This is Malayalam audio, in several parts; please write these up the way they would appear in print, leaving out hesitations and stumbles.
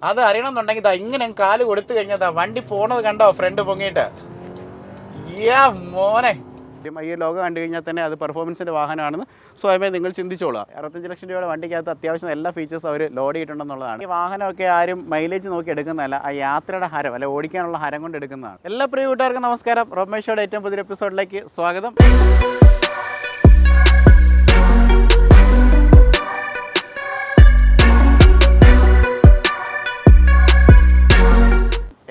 അത് അറിയണമെന്നുണ്ടെങ്കിൽ ഇതാ ഇങ്ങനെ കാല് കൊടുത്തു കഴിഞ്ഞാൽ വണ്ടി പോണത് കണ്ടോ ഫ്രണ്ട് പൊങ്ങിയിട്ട്. മോനെ ഈ ലോഗോ കണ്ടു കഴിഞ്ഞാൽ തന്നെ അത് പെർഫോമൻസിൻ്റെ വാഹനമാണെന്ന് സ്വയമേ നിങ്ങൾ ചിന്തിച്ചോളാം. 65 ലക്ഷം രൂപയുടെ വണ്ടിക്കകത്ത് അത്യാവശ്യം എല്ലാ ഫീച്ചേഴ്സും അവർ ലോഡ് ചെയ്തിട്ടുണ്ടെന്നുള്ളതാണ്. ഈ വാഹനമൊക്കെ ആരും മൈലേജ് നോക്കി എടുക്കുന്നതല്ല, ആ യാത്രയുടെ ഹരം അല്ലെ ഓടിക്കാനുള്ള ഹരം കൊണ്ട് എടുക്കുന്നതാണ്. എല്ലാ പ്രിയ കൂട്ടുകാർക്കും നമസ്കാരം. റോമേഷോയുടെ ഏറ്റവും പുതിയ എപ്പിസോഡിലേക്ക് സ്വാഗതം.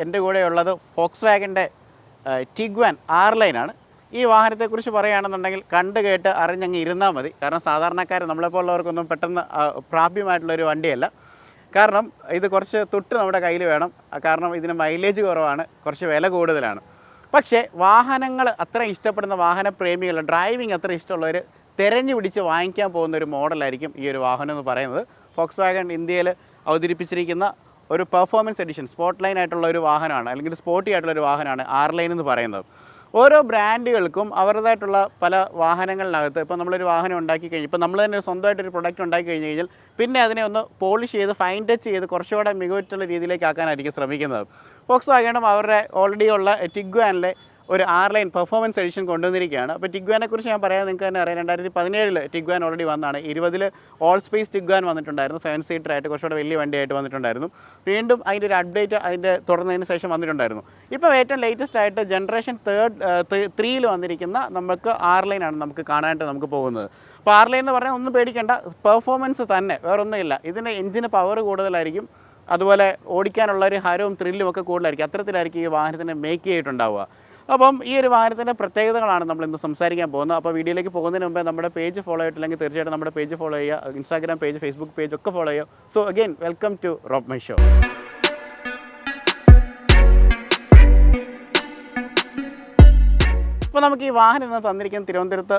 എൻ്റെ കൂടെയുള്ളത് ഫോക്സ്വാഗൻ്റെ ടിഗ്വാൻ R-Line ആണ്. ഈ വാഹനത്തെക്കുറിച്ച് പറയുകയാണെന്നുണ്ടെങ്കിൽ കണ്ട് കേട്ട് അറിഞ്ഞങ്ങ് ഇരുന്നാൽ മതി. കാരണം സാധാരണക്കാർ നമ്മളെപ്പോലുള്ളവർക്കൊന്നും പെട്ടെന്ന് പ്രാപ്യമായിട്ടുള്ളൊരു വണ്ടിയല്ല. കാരണം ഇത് കുറച്ച് തൊട്ട് നമ്മുടെ കയ്യിൽ വേണം. കാരണം ഇതിന് മൈലേജ് കുറവാണ്, കുറച്ച് വില കൂടുതലാണ്. പക്ഷേ വാഹനങ്ങൾ അത്ര ഇഷ്ടപ്പെടുന്ന വാഹനപ്രേമികൾ, ഡ്രൈവിംഗ് അത്ര ഇഷ്ടമുള്ളവർ തിരഞ്ഞു പിടിച്ച് വാങ്ങിക്കാൻ പോകുന്ന ഒരു മോഡലായിരിക്കും ഈ ഒരു വാഹനം എന്ന് പറയുന്നത്. ഫോക്സ്വാഗൺ ഇന്ത്യയിൽ അവതരിപ്പിച്ചിരിക്കുന്ന ഒരു പെർഫോമൻസ് എഡിഷൻ സ്പോർട്ട് ലൈൻ ആയിട്ടുള്ള ഒരു വാഹനമാണ്, അല്ലെങ്കിൽ സ്പോർട്ടി ആയിട്ടുള്ള ഒരു വാഹനമാണ് R-Line എന്ന് പറയുന്നത്. ഓരോ ബ്രാൻഡുകൾക്കും അവരുടേതായിട്ടുള്ള പല വാഹനങ്ങളിനകത്ത് ഇപ്പോൾ നമ്മളൊരു വാഹനം ഉണ്ടാക്കി കഴിഞ്ഞ് ഇപ്പോൾ നമ്മൾ തന്നെ സ്വന്തമായിട്ടൊരു പ്രൊഡക്റ്റ് ഉണ്ടാക്കി കഴിഞ്ഞ് കഴിഞ്ഞാൽ പിന്നെ അതിനെ ഒന്ന് പോളിഷ് ചെയ്ത് ഫൈൻ ടച്ച് ചെയ്ത് കുറച്ചുകൂടെ മികവുറ്റുള്ള രീതിയിലേക്ക് ആക്കാനായിരിക്കും ശ്രമിക്കുന്നത്. ഫോക്സ്വാഗണും അവരുടെ ഓൾറെഡി ഉള്ള ടിഗ്വാനിലെ ഒരു R-Line പെർഫോമൻസ് എഡിഷൻ കൊണ്ടുവന്നിരിക്കുകയാണ്. അപ്പോൾ ടിഗ്വാനെ കുറിച്ച് ഞാൻ പറയാൻ നിങ്ങൾക്ക് തന്നെ അറിയാം. 2017 ടിഗ്വാൻ ഓൾറെഡി വന്നാണ്. 20 ഓൾ സ്പേസ് ടിഗ്വാൻ വന്നിട്ടുണ്ടായിരുന്നു, 7 സീറ്ററായിട്ട് കുറച്ചുകൂടെ വലിയ വണ്ടിയായിട്ട് വന്നിട്ടുണ്ടായിരുന്നു. വീണ്ടും അതിൻ്റെ ഒരു അപ്ഡേറ്റ് അതിൻ്റെ തുടർന്നതിന് ശേഷം വന്നിട്ടുണ്ടായിരുന്നു. ഇപ്പോൾ ഏറ്റവും ലേറ്റസ്റ്റ് ആയിട്ട് ജനറേഷൻ 3 വന്നിരിക്കുന്ന നമുക്ക് R-Line ആണ് നമുക്ക് കാണാനായിട്ട് നമുക്ക് പോകുന്നത്. അപ്പോൾ R-Line എന്ന് പറഞ്ഞാൽ ഒന്നും പേടിക്കേണ്ട, പെർഫോമൻസ് തന്നെ, വേറൊന്നുമില്ല. ഇതിൻ്റെ എഞ്ചിന് പവർ കൂടുതലായിരിക്കും, അതുപോലെ ഓടിക്കാനുള്ള ഒരു ഹരവും ത്രില്ലും ഒക്കെ കൂടുതലായിരിക്കും. അത്തരത്തിലായിരിക്കും ഈ വാഹനത്തിന് മേക്ക് ചെയ്തിട്ടുണ്ടാവുക. അപ്പം ഈ ഒരു വാഹനത്തിൻ്റെ പ്രത്യേകതകളാണ് നമ്മൾ ഇന്ന് സംസാരിക്കാൻ പോകുന്നത്. അപ്പോൾ വീഡിയോയിലേക്ക് പോകുന്നതിന് മുമ്പേ നമ്മുടെ പേജ് ഫോളോ ചെയ്തിട്ടില്ലെങ്കിൽ തീർച്ചയായിട്ടും നമ്മുടെ പേജ് ഫോളോ ചെയ്യുക. ഇൻസ്റ്റാഗ്രാം പേജ്, ഫേസ്ബുക്ക് പേജ് ഒക്കെ ഫോളോ ചെയ്യുക. സോ അഗെയിൻ വെൽക്കം ടു റോമേഷോ. ഇപ്പോൾ നമുക്ക് ഈ വാഹനം ഇന്ന് തന്നിരിക്കുന്നത് തിരുവനന്തപുരത്ത്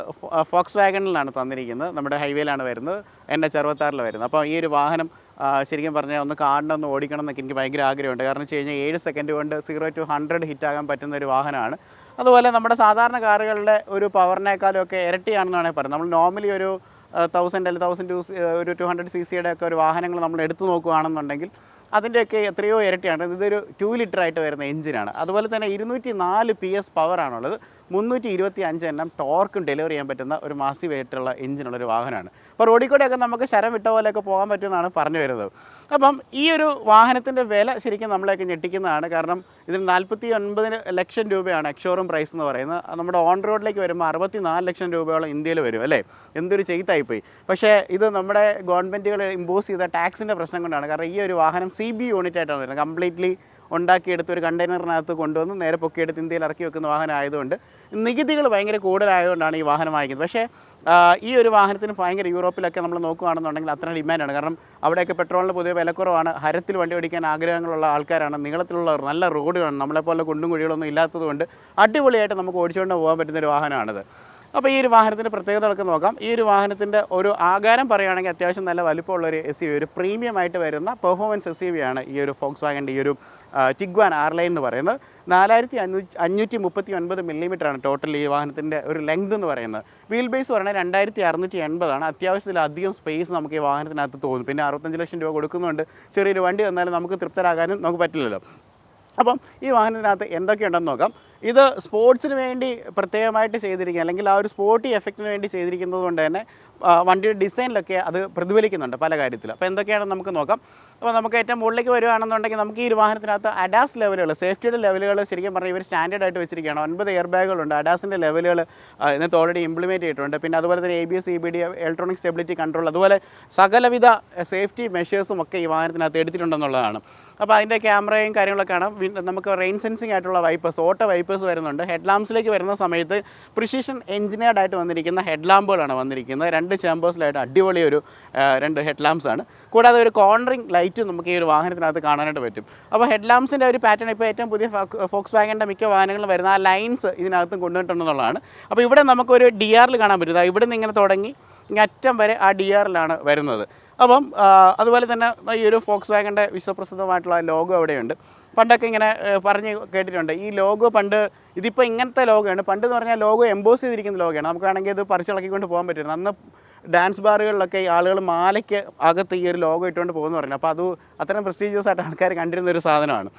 ഫോക്സ്വാഗണിലാണ് തന്നിരിക്കുന്നത്. നമ്മുടെ ഹൈവേയിലാണ് വരുന്നത്, NH66 വരുന്നത്. അപ്പോൾ ഈ ഒരു വാഹനം ശരിക്കും പറഞ്ഞാൽ ഒന്ന് കാണണം, ഒന്ന് ഓടിക്കണം എന്നൊക്കെ എനിക്ക് ഭയങ്കര ആഗ്രഹമുണ്ട്. കാരണം വെച്ച് കഴിഞ്ഞാൽ 7 സെക്കൻഡ് കൊണ്ട് 0 to 100 ഹിറ്റാകാൻ പറ്റുന്ന ഒരു വാഹനമാണ്. അതുപോലെ നമ്മുടെ സാധാരണ കാറുകളുടെ ഒരു പവറിനേക്കാളും ഒക്കെ ഇരട്ടിയാണെന്നാണ് പറയുന്നത്. നമ്മൾ നോർമലി ഒരു 1000 അല്ലെങ്കിൽ 1200 ഒരു 200 cc ഒക്കെ ഒരു വാഹനങ്ങൾ നമ്മൾ എടുത്തു നോക്കുകയാണെന്നുണ്ടെങ്കിൽ അതിൻ്റെയൊക്കെ എത്രയോ ഇരട്ടിയാണ്. ഇതൊരു 2 ലിറ്ററായിട്ട് വരുന്ന എഞ്ചിനാണ്. അതുപോലെ തന്നെ 204 PS പവറാണുള്ളത്, 325 Nm ടോർക്കും ഡെലിവറി ചെയ്യാൻ പറ്റുന്ന ഒരു മാസീവ് ആയിട്ടുള്ള എഞ്ചിനുള്ളൊരു വാഹനമാണ്. അപ്പോൾ റോഡിൽ കൂടെയൊക്കെ നമുക്ക് ശരം വിട്ട പോലെയൊക്കെ പോകാൻ പറ്റുമെന്നാണ് പറഞ്ഞു വരുന്നത്. അപ്പം ഈ ഒരു വാഹനത്തിൻ്റെ വില ശരിക്കും നമ്മളെയൊക്കെ ഞെട്ടിക്കുന്നതാണ്. കാരണം ഇതിന് 49 ലക്ഷം രൂപയാണ് എക്സ്ഷോറൂം പ്രൈസ് എന്ന് പറയുന്നത്. നമ്മുടെ ഓൺ റോഡിലേക്ക് വരുമ്പോൾ 64 ലക്ഷം രൂപയോളം ഇന്ത്യയിൽ വരും അല്ലേ. എന്തൊരു ചെയ്തായിപ്പോയി. പക്ഷേ ഇത് നമ്മുടെ ഗവൺമെൻറ്റുകൾ ഇമ്പോസ് ചെയ്ത ടാക്സിൻ്റെ പ്രശ്നം കൊണ്ടാണ്. കാരണം ഈ ഒരു വാഹനം CB യൂണിറ്റ് ആയിട്ടാണ് വരുന്നത്. കംപ്ലീറ്റ്ലി ഉണ്ടാക്കിയെടുത്ത് ഒരു കണ്ടെയ്നറിനകത്ത് കൊണ്ടുവന്ന് നേരെ പൊക്കിയെടുത്ത് ഇന്ത്യയിൽ ഇറക്കി വെക്കുന്ന വാഹനം ആയതുകൊണ്ട് നികുതികൾ ഭയങ്കര കൂടുതലായതുകൊണ്ടാണ് ഈ വാഹനം വാങ്ങിക്കുന്നത്. പക്ഷേ ഈ ഒരു വാഹനത്തിന് ഭയങ്കര യൂറോപ്പിലൊക്കെ നമ്മൾ നോക്കുകയാണെന്നുണ്ടെങ്കിൽ അത്ര ഡിമാൻഡാണ്. കാരണം അവിടെയൊക്കെ പെട്രോളിന് പൊതുവെ വിലക്കുറവാണ്, ഹരത്തിൽ വണ്ടി ഓടിക്കാൻ ആഗ്രഹങ്ങളുള്ള ആൾക്കാരാണ്, നീളത്തിലുള്ള നല്ല റോഡുകളാണ്, നമ്മളെപ്പോലെ കുണ്ടും കുഴികളൊന്നും ഇല്ലാത്തതുകൊണ്ട് അടിപൊളിയായിട്ട് നമുക്ക് ഓടിച്ചുകൊണ്ട് പോകാൻ പറ്റുന്നൊരു വാഹനമാണിത്. അപ്പോൾ ഈ ഒരു വാഹനത്തിൻ്റെ പ്രത്യേകതകളൊക്കെ നോക്കാം. ഈ ഒരു വാഹനത്തിൻ്റെ ഒരു ആകാരം പറയുകയാണെങ്കിൽ അത്യാവശ്യം നല്ല വലിപ്പമുള്ളൊരു SUV, ഒരു പ്രീമിയം ആയിട്ട് വരുന്ന പെർഫോമൻസ് SUV ആണ് ഈ ഒരു ഫോക്സ്വാഗൻ്റെ ഈ ഒരു ടിഗ്വാൻ R-Line എന്ന് പറയുന്നത്. 4539 മില്ലിമീറ്ററാണ് ടോട്ടൽ ഈ വാഹനത്തിൻ്റെ ഒരു ലെങ്ത് എന്ന് പറയുന്നത്. വീൽ ബേസ് പറയുന്നത് 2680 അത്യാവശ്യത്തിലധികം സ്പേസ് നമുക്ക് ഈ വാഹനത്തിനകത്ത് തോന്നും. പിന്നെ 65 ലക്ഷം രൂപ കൊടുക്കുന്നുണ്ട്, ചെറിയൊരു വണ്ടി വന്നാലും നമുക്ക് തൃപ്തരാകാനും നമുക്ക് പറ്റില്ലല്ലോ. അപ്പം ഈ വാഹനത്തിനകത്ത് എന്തൊക്കെയുണ്ടെന്ന് നോക്കാം. ഇത് സ്പോർട്സിന് വേണ്ടി പ്രത്യേകമായിട്ട് ചെയ്തിരിക്കുക, അല്ലെങ്കിൽ ആ ഒരു സ്പോർട്ടി എഫക്റ്റിന് വേണ്ടി ചെയ്തിരിക്കുന്നത് കൊണ്ട് തന്നെ വണ്ടിയുടെ ഡിസൈനിലൊക്കെ അത് പ്രതിഫലിക്കുന്നുണ്ട് പല കാര്യത്തിൽ. അപ്പോൾ എന്തൊക്കെയാണെന്ന് നമുക്ക് നോക്കാം. അപ്പോൾ നമുക്ക് ഏറ്റവും മുകളിലേക്ക് വരുവാണെന്നുണ്ടെങ്കിൽ നമുക്ക് ഈ ഒരു വാഹനത്തിനകത്ത് അഡാസ് ലെവലുകൾ, സേഫ്റ്റിയുടെ ലെവലുകൾ ശരിക്കും പറഞ്ഞാൽ ഇവർ സ്റ്റാൻഡേർഡ് ആയിട്ട് വെച്ചിരിക്കുകയാണ്. 9 എയർ ബാഗുകളുണ്ട്. അഡാസിൻ്റെ ലെവലുകൾ ഇന്നത്തെ ഓൾറെഡി ഇംപ്ലിമെൻറ്റ് ചെയ്തിട്ടുണ്ട്. പിന്നെ അതുപോലെ തന്നെ ABS, EBD, electronic stability control, അതുപോലെ സകലവിധ സേഫ്റ്റി മെഷേഴ്സും ഒക്കെ ഈ വാഹനത്തിനകത്ത് എടുത്തിട്ടുണ്ടെന്നുള്ളതാണ്. അപ്പോൾ അതിൻ്റെ ക്യാമറയും കാര്യങ്ങളൊക്കെ കാണാം. നമുക്ക് റെയിൻ സെൻസിങ് ആയിട്ടുള്ള വൈപ്പേഴ്സ്, ഓട്ടോ വൈപ്പേഴ്സ് വരുന്നുണ്ട്. ഹെഡ് ലാംപ്സിലേക്ക് വരുന്ന സമയത്ത് പ്രിസിഷൻ എഞ്ചിനീയർഡ് ആയിട്ട് വന്നിരിക്കുന്ന ഹെഡ് ലാമ്പുകളാണ് വന്നിരിക്കുന്നത്. 2 ചേമ്പേഴ്സിലായിട്ട് അടിപൊളി ഒരു 2 ഹെഡ് ലാംപ്സ് ആണ്. കൂടാതെ ഒരു കോർണറിംഗ് ലൈറ്റും നമുക്ക് ഈ ഒരു വാഹനത്തിനകത്ത് കാണാനായിട്ട് പറ്റും. അപ്പോൾ ഹെഡ് ലാംപ്സിൻ്റെ ഒരു പാറ്റേൺ ഇപ്പോൾ ഏറ്റവും പുതിയ ഫോക്സ്വാഗൻ്റെ മിക്ക വാഹനങ്ങളും വരുന്ന ആ ലൈൻസ് ഇതിനകത്തും കൊണ്ടുവന്നിട്ടുണ്ടെന്നുള്ളതാണ്. അപ്പോൾ ഇവിടെ നമുക്കൊരു DRL കാണാൻ പറ്റും. ഇവിടെ നിന്ന് ഇങ്ങനെ തുടങ്ങി അറ്റം വരെ ആ DRLാണ് വരുന്നത്. അപ്പം അതുപോലെ തന്നെ ഈ ഒരു ഫോക്സ്വാഗൻ്റെ വിശ്വപ്രസിദ്ധമായിട്ടുള്ള ലോഗോ അവിടെയുണ്ട്. പണ്ടൊക്കെ ഇങ്ങനെ പറഞ്ഞ് കേട്ടിട്ടുണ്ട്. ഈ ലോഗോ പണ്ട് ഇതിപ്പോൾ ഇങ്ങനത്തെ ലോഗോയാണ്. പണ്ട് എന്ന് പറഞ്ഞാൽ ലോഗോ എംബോസ് ചെയ്തിരിക്കുന്ന ലോഗോയാണ്. നമുക്ക് വേണമെങ്കിൽ ഇത് പറിച്ചിളക്കിക്കൊണ്ട് പോകാൻ പറ്റും. അന്ന് ഡാൻസ് ബാറുകളിലൊക്കെ ഈ ആളുകൾ മാലയ്ക്ക് അകത്ത് ഈ ഒരു ലോഗോ ഇട്ടുകൊണ്ട് പോകുമെന്ന് പറഞ്ഞു. അപ്പോൾ അത് അത്രയും പ്രസ്റ്റീജിയസ് ആയിട്ട് ആൾക്കാർ കണ്ടിരുന്ന ഒരു സാധനമാണ്.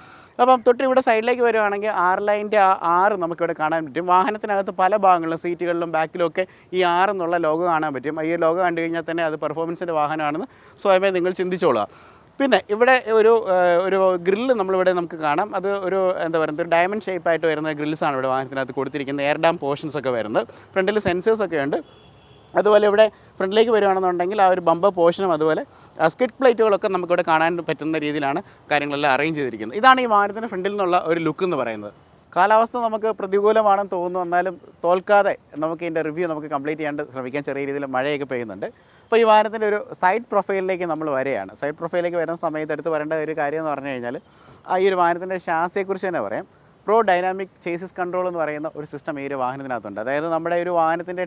അപ്പം തൊട്ട് ഇവിടെ സൈഡിലേക്ക് വരുവാണെങ്കിൽ 6 ലൈൻ്റെ ആ 6 നമുക്കിവിടെ കാണാൻ പറ്റും. വാഹനത്തിനകത്ത് പല ഭാഗങ്ങളിലും സീറ്റുകളിലും ബാക്കിലും ഒക്കെ ഈ 6 എന്നുള്ള ലോഗോ കാണാൻ പറ്റും. ഈ ലോഗോ കണ്ടു കഴിഞ്ഞാൽ തന്നെ അത് പെർഫോമൻസിൻ്റെ വാഹനമാണെന്ന് സ്വയമേ നിങ്ങൾ ചിന്തിച്ചോളുക. പിന്നെ ഇവിടെ ഒരു ഗ്രില്ല് നമ്മളിവിടെ നമുക്ക് കാണാം. അത് ഒരു എന്താ പറയുക, ഒരു ഡയമണ്ട് ഷേപ്പായിട്ട് വരുന്ന ഗ്രിൽസാണ് ഇവിടെ വാഹനത്തിനകത്ത് കൊടുത്തിരിക്കുന്നത്. എയർ ഡാം പോർഷൻസ് ഒക്കെ വരുന്നത്. ഫ്രണ്ടിൽ സെൻസേഴ്സൊക്കെ ഉണ്ട്. അതുപോലെ ഇവിടെ ഫ്രണ്ടിലേക്ക് വരുവാണെന്നുണ്ടെങ്കിൽ ആ ഒരു ബമ്പർ പോർഷനും അതുപോലെ സ്കിഡ് പ്ലേറ്റുകളൊക്കെ നമുക്കിവിടെ കാണാൻ പറ്റുന്ന രീതിയിലാണ് കാര്യങ്ങളെല്ലാം അറേഞ്ച് ചെയ്തിരിക്കുന്നത്. ഇതാണ് ഈ വാഹനത്തിൻ്റെ ഫ്രണ്ടിൽ നിന്നുള്ള ഒരു ലുക്ക് എന്ന് പറയുന്നത്. കാലാവസ്ഥ നമുക്ക് പ്രതികൂലമാണെന്ന് തോന്നുന്നു, എന്നാലും തോൽക്കാതെ നമുക്ക് ഇതിൻ്റെ റിവ്യൂ നമുക്ക് കംപ്ലീറ്റ് ചെയ്യാണ്ട് ശ്രമിക്കാൻ. ചെറിയ രീതിയിൽ മഴയൊക്കെ പെയ്യുന്നുണ്ട്. അപ്പോൾ ഈ വാഹനത്തിൻ്റെ ഒരു സൈഡ് പ്രൊഫൈലിലേക്ക് നമ്മൾ വരികയാണ്. സൈഡ് പ്രൊഫൈലിലേക്ക് വരുന്ന സമയത്ത് എടുത്ത് പറയേണ്ട ഒരു കാര്യം എന്ന് പറഞ്ഞു കഴിഞ്ഞാൽ ഈ ഒരു വാഹനത്തിൻ്റെ ഷാസിയെക്കുറിച്ച് തന്നെ പറയാം. പ്രോ ഡൈനാമിക് ചേസിസ് കൺട്രോൾ എന്ന് പറയുന്ന ഒരു സിസ്റ്റം ഈ ഒരു വാഹനത്തിനകത്തുണ്ട്. അതായത് നമ്മുടെ ഒരു വാഹനത്തിൻ്റെ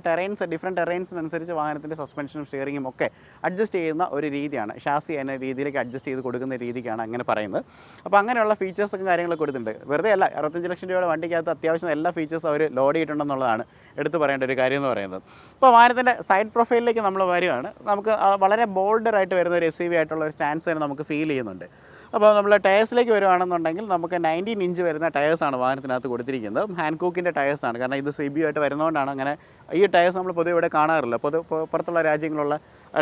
ഡിഫറെൻറ്റ് ടെറൈൻസിനനുസരിച്ച് വാഹനത്തിൻ്റെ സസ്പെൻഷനും സ്റ്റിയറിങ്ങും ഒക്കെ അഡ്ജസ്റ്റ് ചെയ്യുന്ന ഒരു രീതിയാണ്. ഷാസി എന്ന രീതിയിലേക്ക് അഡ്ജസ്റ്റ് ചെയ്ത് കൊടുക്കുന്ന രീതിക്കാണ് അങ്ങനെ പറയുന്നത്. അപ്പോൾ അങ്ങനെയുള്ള ഫീച്ചേഴ്സൊക്കെ കാര്യങ്ങളൊക്കെ കൊടുത്തിട്ടുണ്ട്. വെറുതെ അല്ല, 65 ലക്ഷം രൂപയുടെ വണ്ടിക്കകത്ത് അത്യാവശ്യം എല്ലാ ഫീച്ചേഴ്സും അവർ ലോഡ് ചെയ്തിട്ടുണ്ടെന്നുള്ളതാണ് എടുത്ത് പറയേണ്ട ഒരു കാര്യം എന്ന് പറയുന്നത്. ഇപ്പോൾ വാഹനത്തിൻ്റെ സൈഡ് പ്രൊഫൈലിലേക്ക് നമ്മൾ വരികയാണ്. നമുക്ക് വളരെ ബോൾഡറായിട്ട് വരുന്ന ഒരു SUV ആയിട്ടുള്ള ഒരു സ്റ്റാൻസ് തന്നെ നമുക്ക് ഫീൽ ചെയ്യുന്നുണ്ട്. അപ്പോൾ നമ്മൾ ടയേഴ്സിലേക്ക് വരുവാണെന്നുണ്ടെങ്കിൽ നമുക്ക് 19 ഇഞ്ച് വരുന്ന ടയേഴ്സാണ് വാഹനത്തിനകത്ത് കൊടുത്തിരിക്കുന്നത്. ഹാൻകോക്കിൻ്റെ ടയേഴ്സാണ്. കാരണം ഇത് CBU ആയിട്ട് വരുന്നതുകൊണ്ടാണ് അങ്ങനെ ഈ ടയേഴ്സ് നമ്മൾ പൊതുവെ ഇവിടെ കാണാറില്ല. പുറത്തുള്ള രാജ്യങ്ങളുള്ള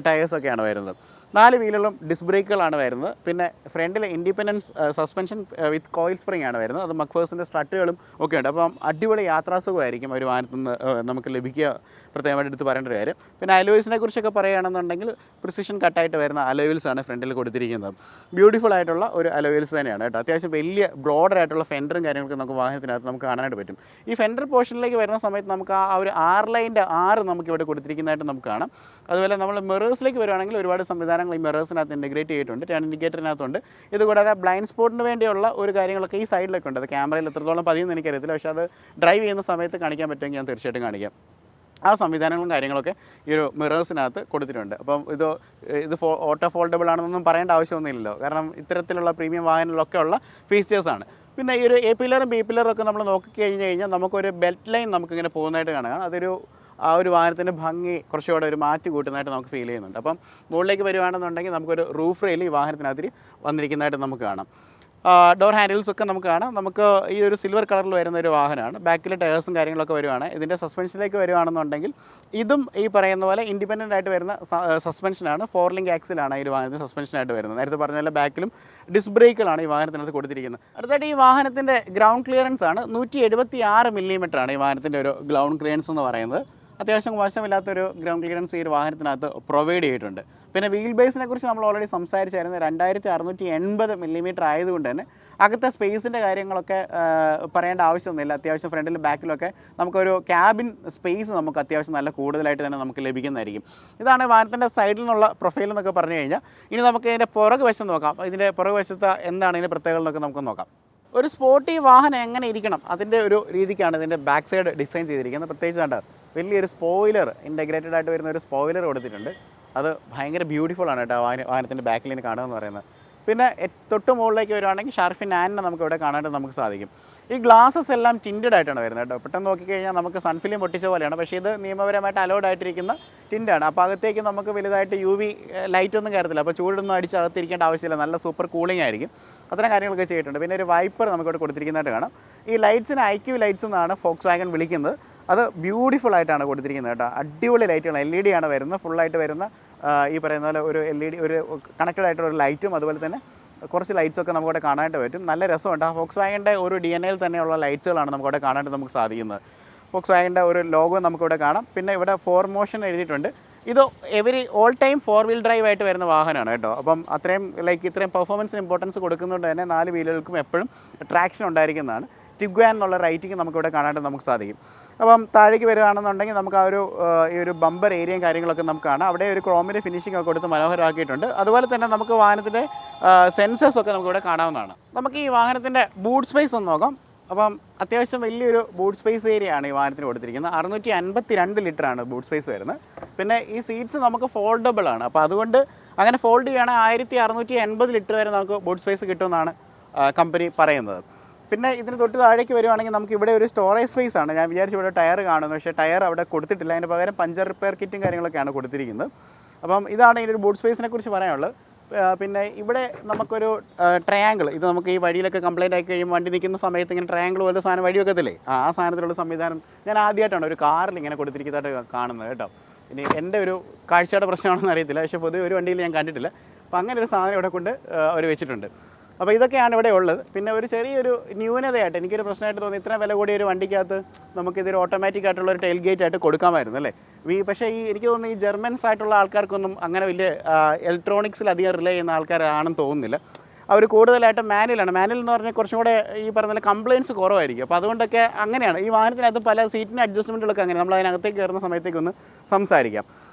ടയേഴ്സൊക്കെയാണ് വരുന്നത്. 4 വീലുകളും ഡിസ്ക് ബ്രേക്കുകളാണ് വരുന്നത്. പിന്നെ ഫ്രണ്ടിൽ ഇൻഡിപെൻഡൻസ് സസ്പെൻഷൻ വിത്ത് കോയിൽ സ്പ്രിംഗ് ആണ് വരുന്നത്. അത് മക്ഫേഴ്സിൻ്റെ സ്ട്രട്ടുകളും ഒക്കെ ഉണ്ട്. അപ്പം അടിപൊളി യാത്രാസുഖമായിരിക്കും ഒരു വാഹനത്തിൽ നിന്ന് നമുക്ക് ലഭിക്കുക. പ്രത്യേകമായിട്ട് എടുത്ത് പറയേണ്ട ഒരു കാര്യം. പിന്നെ അലോയിൽസിനെ കുറിച്ചൊക്കെ പറയുകയാണെന്നുണ്ടെങ്കിൽ പ്രിസിഷൻ കട്ടായിട്ട് വരുന്ന അലോയിൽസാണ് ഫ്രണ്ടിൽ കൊടുത്തിരിക്കുന്നത്. ബ്യൂട്ടിഫുൾ ആയിട്ടുള്ള ഒരു അലോയിൽസ് തന്നെയാണ് കേട്ടോ. അത്യാവശ്യം വലിയ ബ്രോഡറായിട്ടുള്ള ഫെൻഡറും കാര്യങ്ങളൊക്കെ നമുക്ക് വാഹനത്തിനകത്ത് നമുക്ക് കാണാനായിട്ട് പറ്റും. ഈ ഫെൻഡർ പോർഷനിലേക്ക് വരുന്ന സമയത്ത് നമുക്ക് ആ ഒരു 6 ലൈൻ്റെ 6 നമുക്ക് ഇവിടെ കൊടുത്തിരിക്കുന്നതായിട്ട് നമുക്ക് കാണാം. അതുപോലെ നമ്മൾ മിറേഴ്സിലേക്ക് വരുവാണെങ്കിൽ ഒരുപാട് സംവിധാനങ്ങൾ ഈ മിറേഴ്സിനകത്ത് ഇൻറ്റഗ്രേറ്റ് ചെയ്തിട്ടുണ്ട്. ടേൺ ഇൻഡിക്കേറ്ററിനകത്തുണ്ട്. ഇതുകൂടാതെ ബ്ലൈൻഡ് സ്പോട്ടിന് വേണ്ടിയുള്ള ഒരു കാര്യങ്ങളൊക്കെ ഈ സൈഡിലൊക്കെ ഉണ്ട്. അത് ക്യാമറയിൽ എത്രത്തോളം പതിയെന്ന് എനിക്കറിയത്തില്ല. പക്ഷേ അത് ഡ്രൈവ് ചെയ്യുന്ന സമയത്ത് കാണിക്കാൻ പറ്റുമെങ്കിൽ ഞാൻ തീർച്ചയായിട്ടും കാണിക്കാം. ആ സംവിധാനങ്ങളും കാര്യങ്ങളൊക്കെ ഈ ഒരു മിറേഴ്സിനകത്ത് കൊടുത്തിട്ടുണ്ട്. അപ്പം ഇത് ഓട്ടോ ഫോൾഡബിൾ ആണെന്നൊന്നും പറയേണ്ട ആവശ്യമൊന്നുമില്ലല്ലോ. കാരണം ഇത്തരത്തിലുള്ള പ്രീമിയം വാഹനങ്ങളിലൊക്കെ ഉള്ള ഫീച്ചേഴ്സാണ്. പിന്നെ ഈ ഒരു A പില്ലറും B പില്ലറും ഒക്കെ നമ്മൾ നോക്കിക്കഴിഞ്ഞ് കഴിഞ്ഞാൽ നമുക്കൊരു ബെൽറ്റ് ലൈൻ നമുക്കിങ്ങനെ പോകുന്നതായിട്ട് കാണാം. അതൊരു ആ ഒരു വാഹനത്തിൻ്റെ ഭംഗി കുറച്ചുകൂടെ ഒരു മാറ്റി കൂട്ടുന്നതായിട്ട് നമുക്ക് ഫീൽ ചെയ്യുന്നുണ്ട്. അപ്പം മുകളിലേക്ക് വരുവാണെന്നുണ്ടെങ്കിൽ നമുക്കൊരു റൂഫ് റെയിൽ ഈ വാഹനത്തിനകത്ത് വന്നിരിക്കുന്നതായിട്ട് നമുക്ക് കാണാം. ഡോർ ഹാൻഡിൽസ് ഒക്കെ നമുക്ക് കാണാം. നമുക്ക് ഈ ഒരു സിൽവർ കളറിൽ വരുന്ന ഒരു വാഹനമാണ്. ബാക്കിൽ ടയേഴ്സും കാര്യങ്ങളൊക്കെ വരുവാണ്. ഇതിൻ്റെ സസ്പെൻഷനിലേക്ക് വരുവാണെന്നുണ്ടെങ്കിൽ ഇതും ഈ പറയുന്ന പോലെ ഇൻഡിപെൻഡൻ്റ് ആയിട്ട് വരുന്ന സസ്പെൻഷനാണ്. 4 ലിങ്ക് ആക്സിലാണ് ഈ ഒരു വാഹനത്തിന് സസ്പെൻഷനായിട്ട് വരുന്നത്. നേരത്തെ പറഞ്ഞ പോലെ ബാക്കിലും ഡിസ്ക് ബ്രേക്കുകളാണ് ഈ വാഹനത്തിനകത്ത് കൊടുത്തിരിക്കുന്നത്. അടുത്തായിട്ട് ഈ വാഹനത്തിൻ്റെ ഗ്രൗണ്ട് ക്ലിയറൻസ് ആണ് 176 മില്ലിമീറ്ററാണ് ഈ വാഹനത്തിൻ്റെ ഒരു ഗ്രൗണ്ട് ക്ലിയറൻസ് എന്ന് പറയുന്നത്. അത്യാവശ്യം മോശമില്ലാത്തൊരു ഗ്രൗണ്ട് ക്ലിയറൻസ് ഈ ഒരു വാഹനത്തിനകത്ത് പ്രൊവൈഡ് ചെയ്തിട്ടുണ്ട്. പിന്നെ വീൽ ബേസിനെ കുറിച്ച് നമ്മൾ ഓൾറെഡി സംസാരിച്ചായിരുന്നു. 2680 മില്ലിമീറ്റർ ആയതുകൊണ്ട് തന്നെ അകത്തെ സ്പേസിൻ്റെ കാര്യങ്ങളൊക്കെ പറയേണ്ട ആവശ്യമൊന്നുമില്ല. അത്യാവശ്യം ഫ്രണ്ടിലും ബാക്കിലൊക്കെ നമുക്കൊരു ക്യാബിൻ സ്പേസ് നമുക്ക് അത്യാവശ്യം നല്ല കൂടുതലായിട്ട് തന്നെ നമുക്ക് ലഭിക്കുന്നതായിരിക്കും. ഇതാണ് വാഹനത്തിൻ്റെ സൈഡിൽ നിന്നുള്ള പ്രൊഫൈൽ എന്നൊക്കെ പറഞ്ഞു കഴിഞ്ഞാൽ. ഇനി നമുക്ക് ഇതിൻ്റെ പുറകു വശം നോക്കാം. ഇതിൻ്റെ പുറകു വശത്ത് എന്താണ് ഇതിൻ്റെ പ്രത്യേകത എന്നൊക്കെ നമുക്ക് നോക്കാം. ഒരു സ്പോർട്ടി വാഹനം എങ്ങനെ ഇരിക്കണം അതിൻ്റെ ഒരു രീതിക്കാണ് ഇതിൻ്റെ ബാക്ക് സൈഡ് ഡിസൈൻ ചെയ്തിരിക്കുന്നത്. പ്രത്യേകിച്ച് കണ്ട വലിയൊരു സ്പോയിലർ, ഇൻറ്റഗ്രേറ്റഡ് ആയിട്ട് വരുന്ന ഒരു സ്പോയിലർ കൊടുത്തിട്ടുണ്ട്. അത് ഭയങ്കര ബ്യൂട്ടിഫുൾ ആണ് കേട്ടോ വാഹനത്തിൻ്റെ ബാക്കിൽ നിന്ന് കാണുക എന്ന് പറയുന്നത്. പിന്നെ തൊട്ട് മുകളിലേക്ക് വരുവാണെങ്കിൽ ഷാർഫിൻ ആനിനെ നമുക്ക് ഇവിടെ കാണാനായിട്ട് നമുക്ക് സാധിക്കും. ഈ ഗ്ലാസസ് എല്ലാം ടിൻറ്റഡ് ആയിട്ടാണ് വരുന്നത് കേട്ടോ. പെട്ടെന്ന് നോക്കിക്കഴിഞ്ഞാൽ നമുക്ക് സൺഫിലിം പൊട്ടിച്ച പോലെയാണ്. പക്ഷേ ഇത് നിയമപരമായിട്ട് അലൗഡ് ആയിട്ടിരിക്കുന്ന ടിൻറ്റാണ്. അപ്പോൾ അകത്തേക്ക് നമുക്ക് വലുതായിട്ട് UV ലൈറ്റ് ഒന്നും കയറത്തില്ല. അപ്പോൾ ചൂടൊന്നും അടിച്ച് അകത്തിരിക്കേണ്ട ആവശ്യമില്ല. നല്ല സൂപ്പർ കൂളിംഗ് ആയിരിക്കും. അത്തരം കാര്യങ്ങളൊക്കെ ചെയ്തിട്ടുണ്ട്. പിന്നെ ഒരു വൈപ്പർ നമുക്കിവിടെ കൊടുത്തിരിക്കുന്നതായിട്ട് കാണാം. ഈ ലൈറ്റ്സിന് IQ ലൈറ്റ്സ് എന്നാണ് ഫോക്സ് വാഗൺ വിളിക്കുന്നത്. അത് ബ്യൂട്ടിഫുൾ ആയിട്ടാണ് കൊടുത്തിരിക്കുന്നത് കേട്ടോ. അടിപൊളി ലൈറ്റുകൾ LED ആണ് വരുന്നത്. ഫുള്ളായിട്ട് വരുന്ന ഈ പറയുന്ന പോലെ ഒരു LED ഒരു കണക്റ്റഡ് ആയിട്ടുള്ള ഒരു ലൈറ്റും അതുപോലെ തന്നെ കുറച്ച് ലൈറ്റ്സൊക്കെ നമുക്കവിടെ കാണാനായിട്ട് പറ്റും. നല്ല രസമുണ്ട്. ആ ഫോക്സ് വാഗൻ്റെ ഒരു DNA-യിൽ തന്നെയുള്ള ലൈറ്റ്സുകളാണ് നമുക്കവിടെ കാണാനായിട്ട് നമുക്ക് സാധിക്കുന്നത്. ഫോക്സ് വാഗൻ്റെ ഒരു ലോഗോ നമുക്കിവിടെ കാണാം. പിന്നെ ഇവിടെ 4 മോഷൻ എഴുതിയിട്ടുണ്ട്. ഇത് ഓൾ ടൈം 4 വീൽ ഡ്രൈവ് ആയിട്ട് വരുന്ന വാഹനമാണ് കേട്ടോ. അപ്പം ഇത്രയും പെർഫോമൻസിന് ഇമ്പോർട്ടൻസ് കൊടുക്കുന്നതുകൊണ്ട് തന്നെ 4 വീലുകൾക്കും എപ്പോഴും ട്രാക്ഷൻ ഉണ്ടായിരിക്കുന്നതാണ്. ടിഗ്വാൻ എന്നുള്ള റൈറ്റിംഗ് നമുക്കിവിടെ കാണാനായിട്ട് നമുക്ക് സാധിക്കും. അപ്പം താഴേക്ക് വരികയാണെന്നുണ്ടെങ്കിൽ നമുക്ക് ആ ഈ ഒരു ബമ്പർ ഏരിയയും കാര്യങ്ങളൊക്കെ നമുക്ക് കാണാം. അവിടെ ഒരു ക്രോമിൻ്റെ ഫിനിഷിംഗ് ഒക്കെ കൊടുത്ത് മനോഹരമാക്കിയിട്ടുണ്ട്. അതുപോലെ തന്നെ നമുക്ക് വാഹനത്തിൻ്റെ സെൻസേഴ്സൊക്കെ നമുക്കിവിടെ കാണാവുന്നതാണ്. നമുക്ക് ഈ വാഹനത്തിൻ്റെ ബൂട്ട് സ്പേസ് ഒന്ന് നോക്കാം. അപ്പം അത്യാവശ്യം വലിയൊരു ബൂട്ട് സ്പേസ് ഏരിയയാണ് ഈ വാഹനത്തിന് കൊടുത്തിരിക്കുന്നത്. 652 ലിറ്ററാണ് ബൂട്ട് സ്പേസ് വരുന്നത്. പിന്നെ ഈ സീറ്റ്സ് നമുക്ക് ഫോൾഡബിൾ ആണ്. അപ്പോൾ അതുകൊണ്ട് അങ്ങനെ ഫോൾഡ് ചെയ്യുകയാണെങ്കിൽ 1680 ലിറ്റർ വരെ നമുക്ക് ബൂട്ട് സ്പേസ് കിട്ടുമെന്നാണ് കമ്പനി പറയുന്നത്. പിന്നെ ഇതിന് തൊട്ട് താഴേക്ക് വരുവാണെങ്കിൽ നമുക്ക് ഇവിടെ ഒരു സ്റ്റോറേജ് സ്പേസ് ആണ്. ഞാൻ വിചാരിച്ചു ഇവിടെ ടയർ കാണുന്നു, പക്ഷേ ടയർ അവിടെ കൊടുത്തിട്ടില്ല. അതിന് പകരം പഞ്ചർ റിപ്പയർ കിറ്റും കാര്യങ്ങളൊക്കെയാണ് കൊടുത്തിരിക്കുന്നത്. അപ്പം ഇതാണ് ഇതിൻ്റെ ഒരു ബൂട്ട് സ്പേസിനെ കുറിച്ച് പറയാനുള്ളത്. പിന്നെ ഇവിടെ നമുക്കൊരു ട്രയാങ്കിൾ, ഇത് നമുക്ക് ഈ വഴിയിലൊക്കെ കംപ്ലൈൻറ്റ് ആയി കഴിയുമ്പോൾ വണ്ടി നിൽക്കുന്ന സമയത്ത് ഇങ്ങനെ ട്രയാങ്കിൾ പോലെ സാധനം വഴി വെക്കത്തില്ലേ, ആ സാധനത്തിലുള്ള സംവിധാനം ഞാൻ ആദ്യമായിട്ടാണ് ഒരു കാറിൽ ഇങ്ങനെ കൊടുത്തിരിക്കുന്നതായിട്ട് കാണുന്നത് കേട്ടോ. ഇനി എൻ്റെ ഒരു കാഴ്ചയുടെ പ്രശ്നമാണെന്ന് അറിയത്തില്ല, പക്ഷേ പൊതുവെ ഒരു വണ്ടിയിൽ ഞാൻ കണ്ടിട്ടില്ല. അപ്പോൾ അങ്ങനെ ഒരു സാധനം ഇവിടെ കൊണ്ട് അവർ വെച്ചിട്ടുണ്ട്. അപ്പോൾ ഇതൊക്കെയാണ് ഇവിടെ ഉള്ളത്. പിന്നെ ഒരു ചെറിയൊരു ന്യൂനതയായിട്ട് എനിക്കൊരു പ്രശ്നമായിട്ട് തോന്നി, ഇത്ര വില കൂടിയ ഒരു വണ്ടിക്കകത്ത് നമുക്കിതൊരു ഓട്ടോമാറ്റിക് ആയിട്ടുള്ള ഒരു ടെയിൽ ഗേറ്റ് ആയിട്ട് കൊടുക്കാമായിരുന്നു അല്ലേ. പക്ഷേ എനിക്ക് തോന്നുന്നു ഈ ജർമ്മൻസ് ആയിട്ടുള്ള ആൾക്കാർക്കൊന്നും അങ്ങനെ വലിയ ഇലക്ട്രോണിക്സിൽ അധികം റിലേ ചെയ്യുന്ന ആൾക്കാരാണെന്ന് തോന്നുന്നില്ല. അവർ കൂടുതലായിട്ടും മാനുവലാണ്. മാനുവൽ എന്ന് പറഞ്ഞാൽ കുറച്ചും കൂടെ ഈ പറഞ്ഞ കംപ്ലയിൻസ് കുറവായിരിക്കും. അപ്പോൾ അതുകൊണ്ടൊക്കെ അങ്ങനെയാണ് ഈ വാഹനത്തിനകത്ത് പല സീറ്റിന് അഡ്ജസ്റ്റ്മെൻറ്റുകളൊക്കെ അങ്ങനെ നമ്മൾ അതിനകത്തേക്ക് കയറുന്ന സമയത്തേക്കൊന്ന് സംസാരിക്കാം.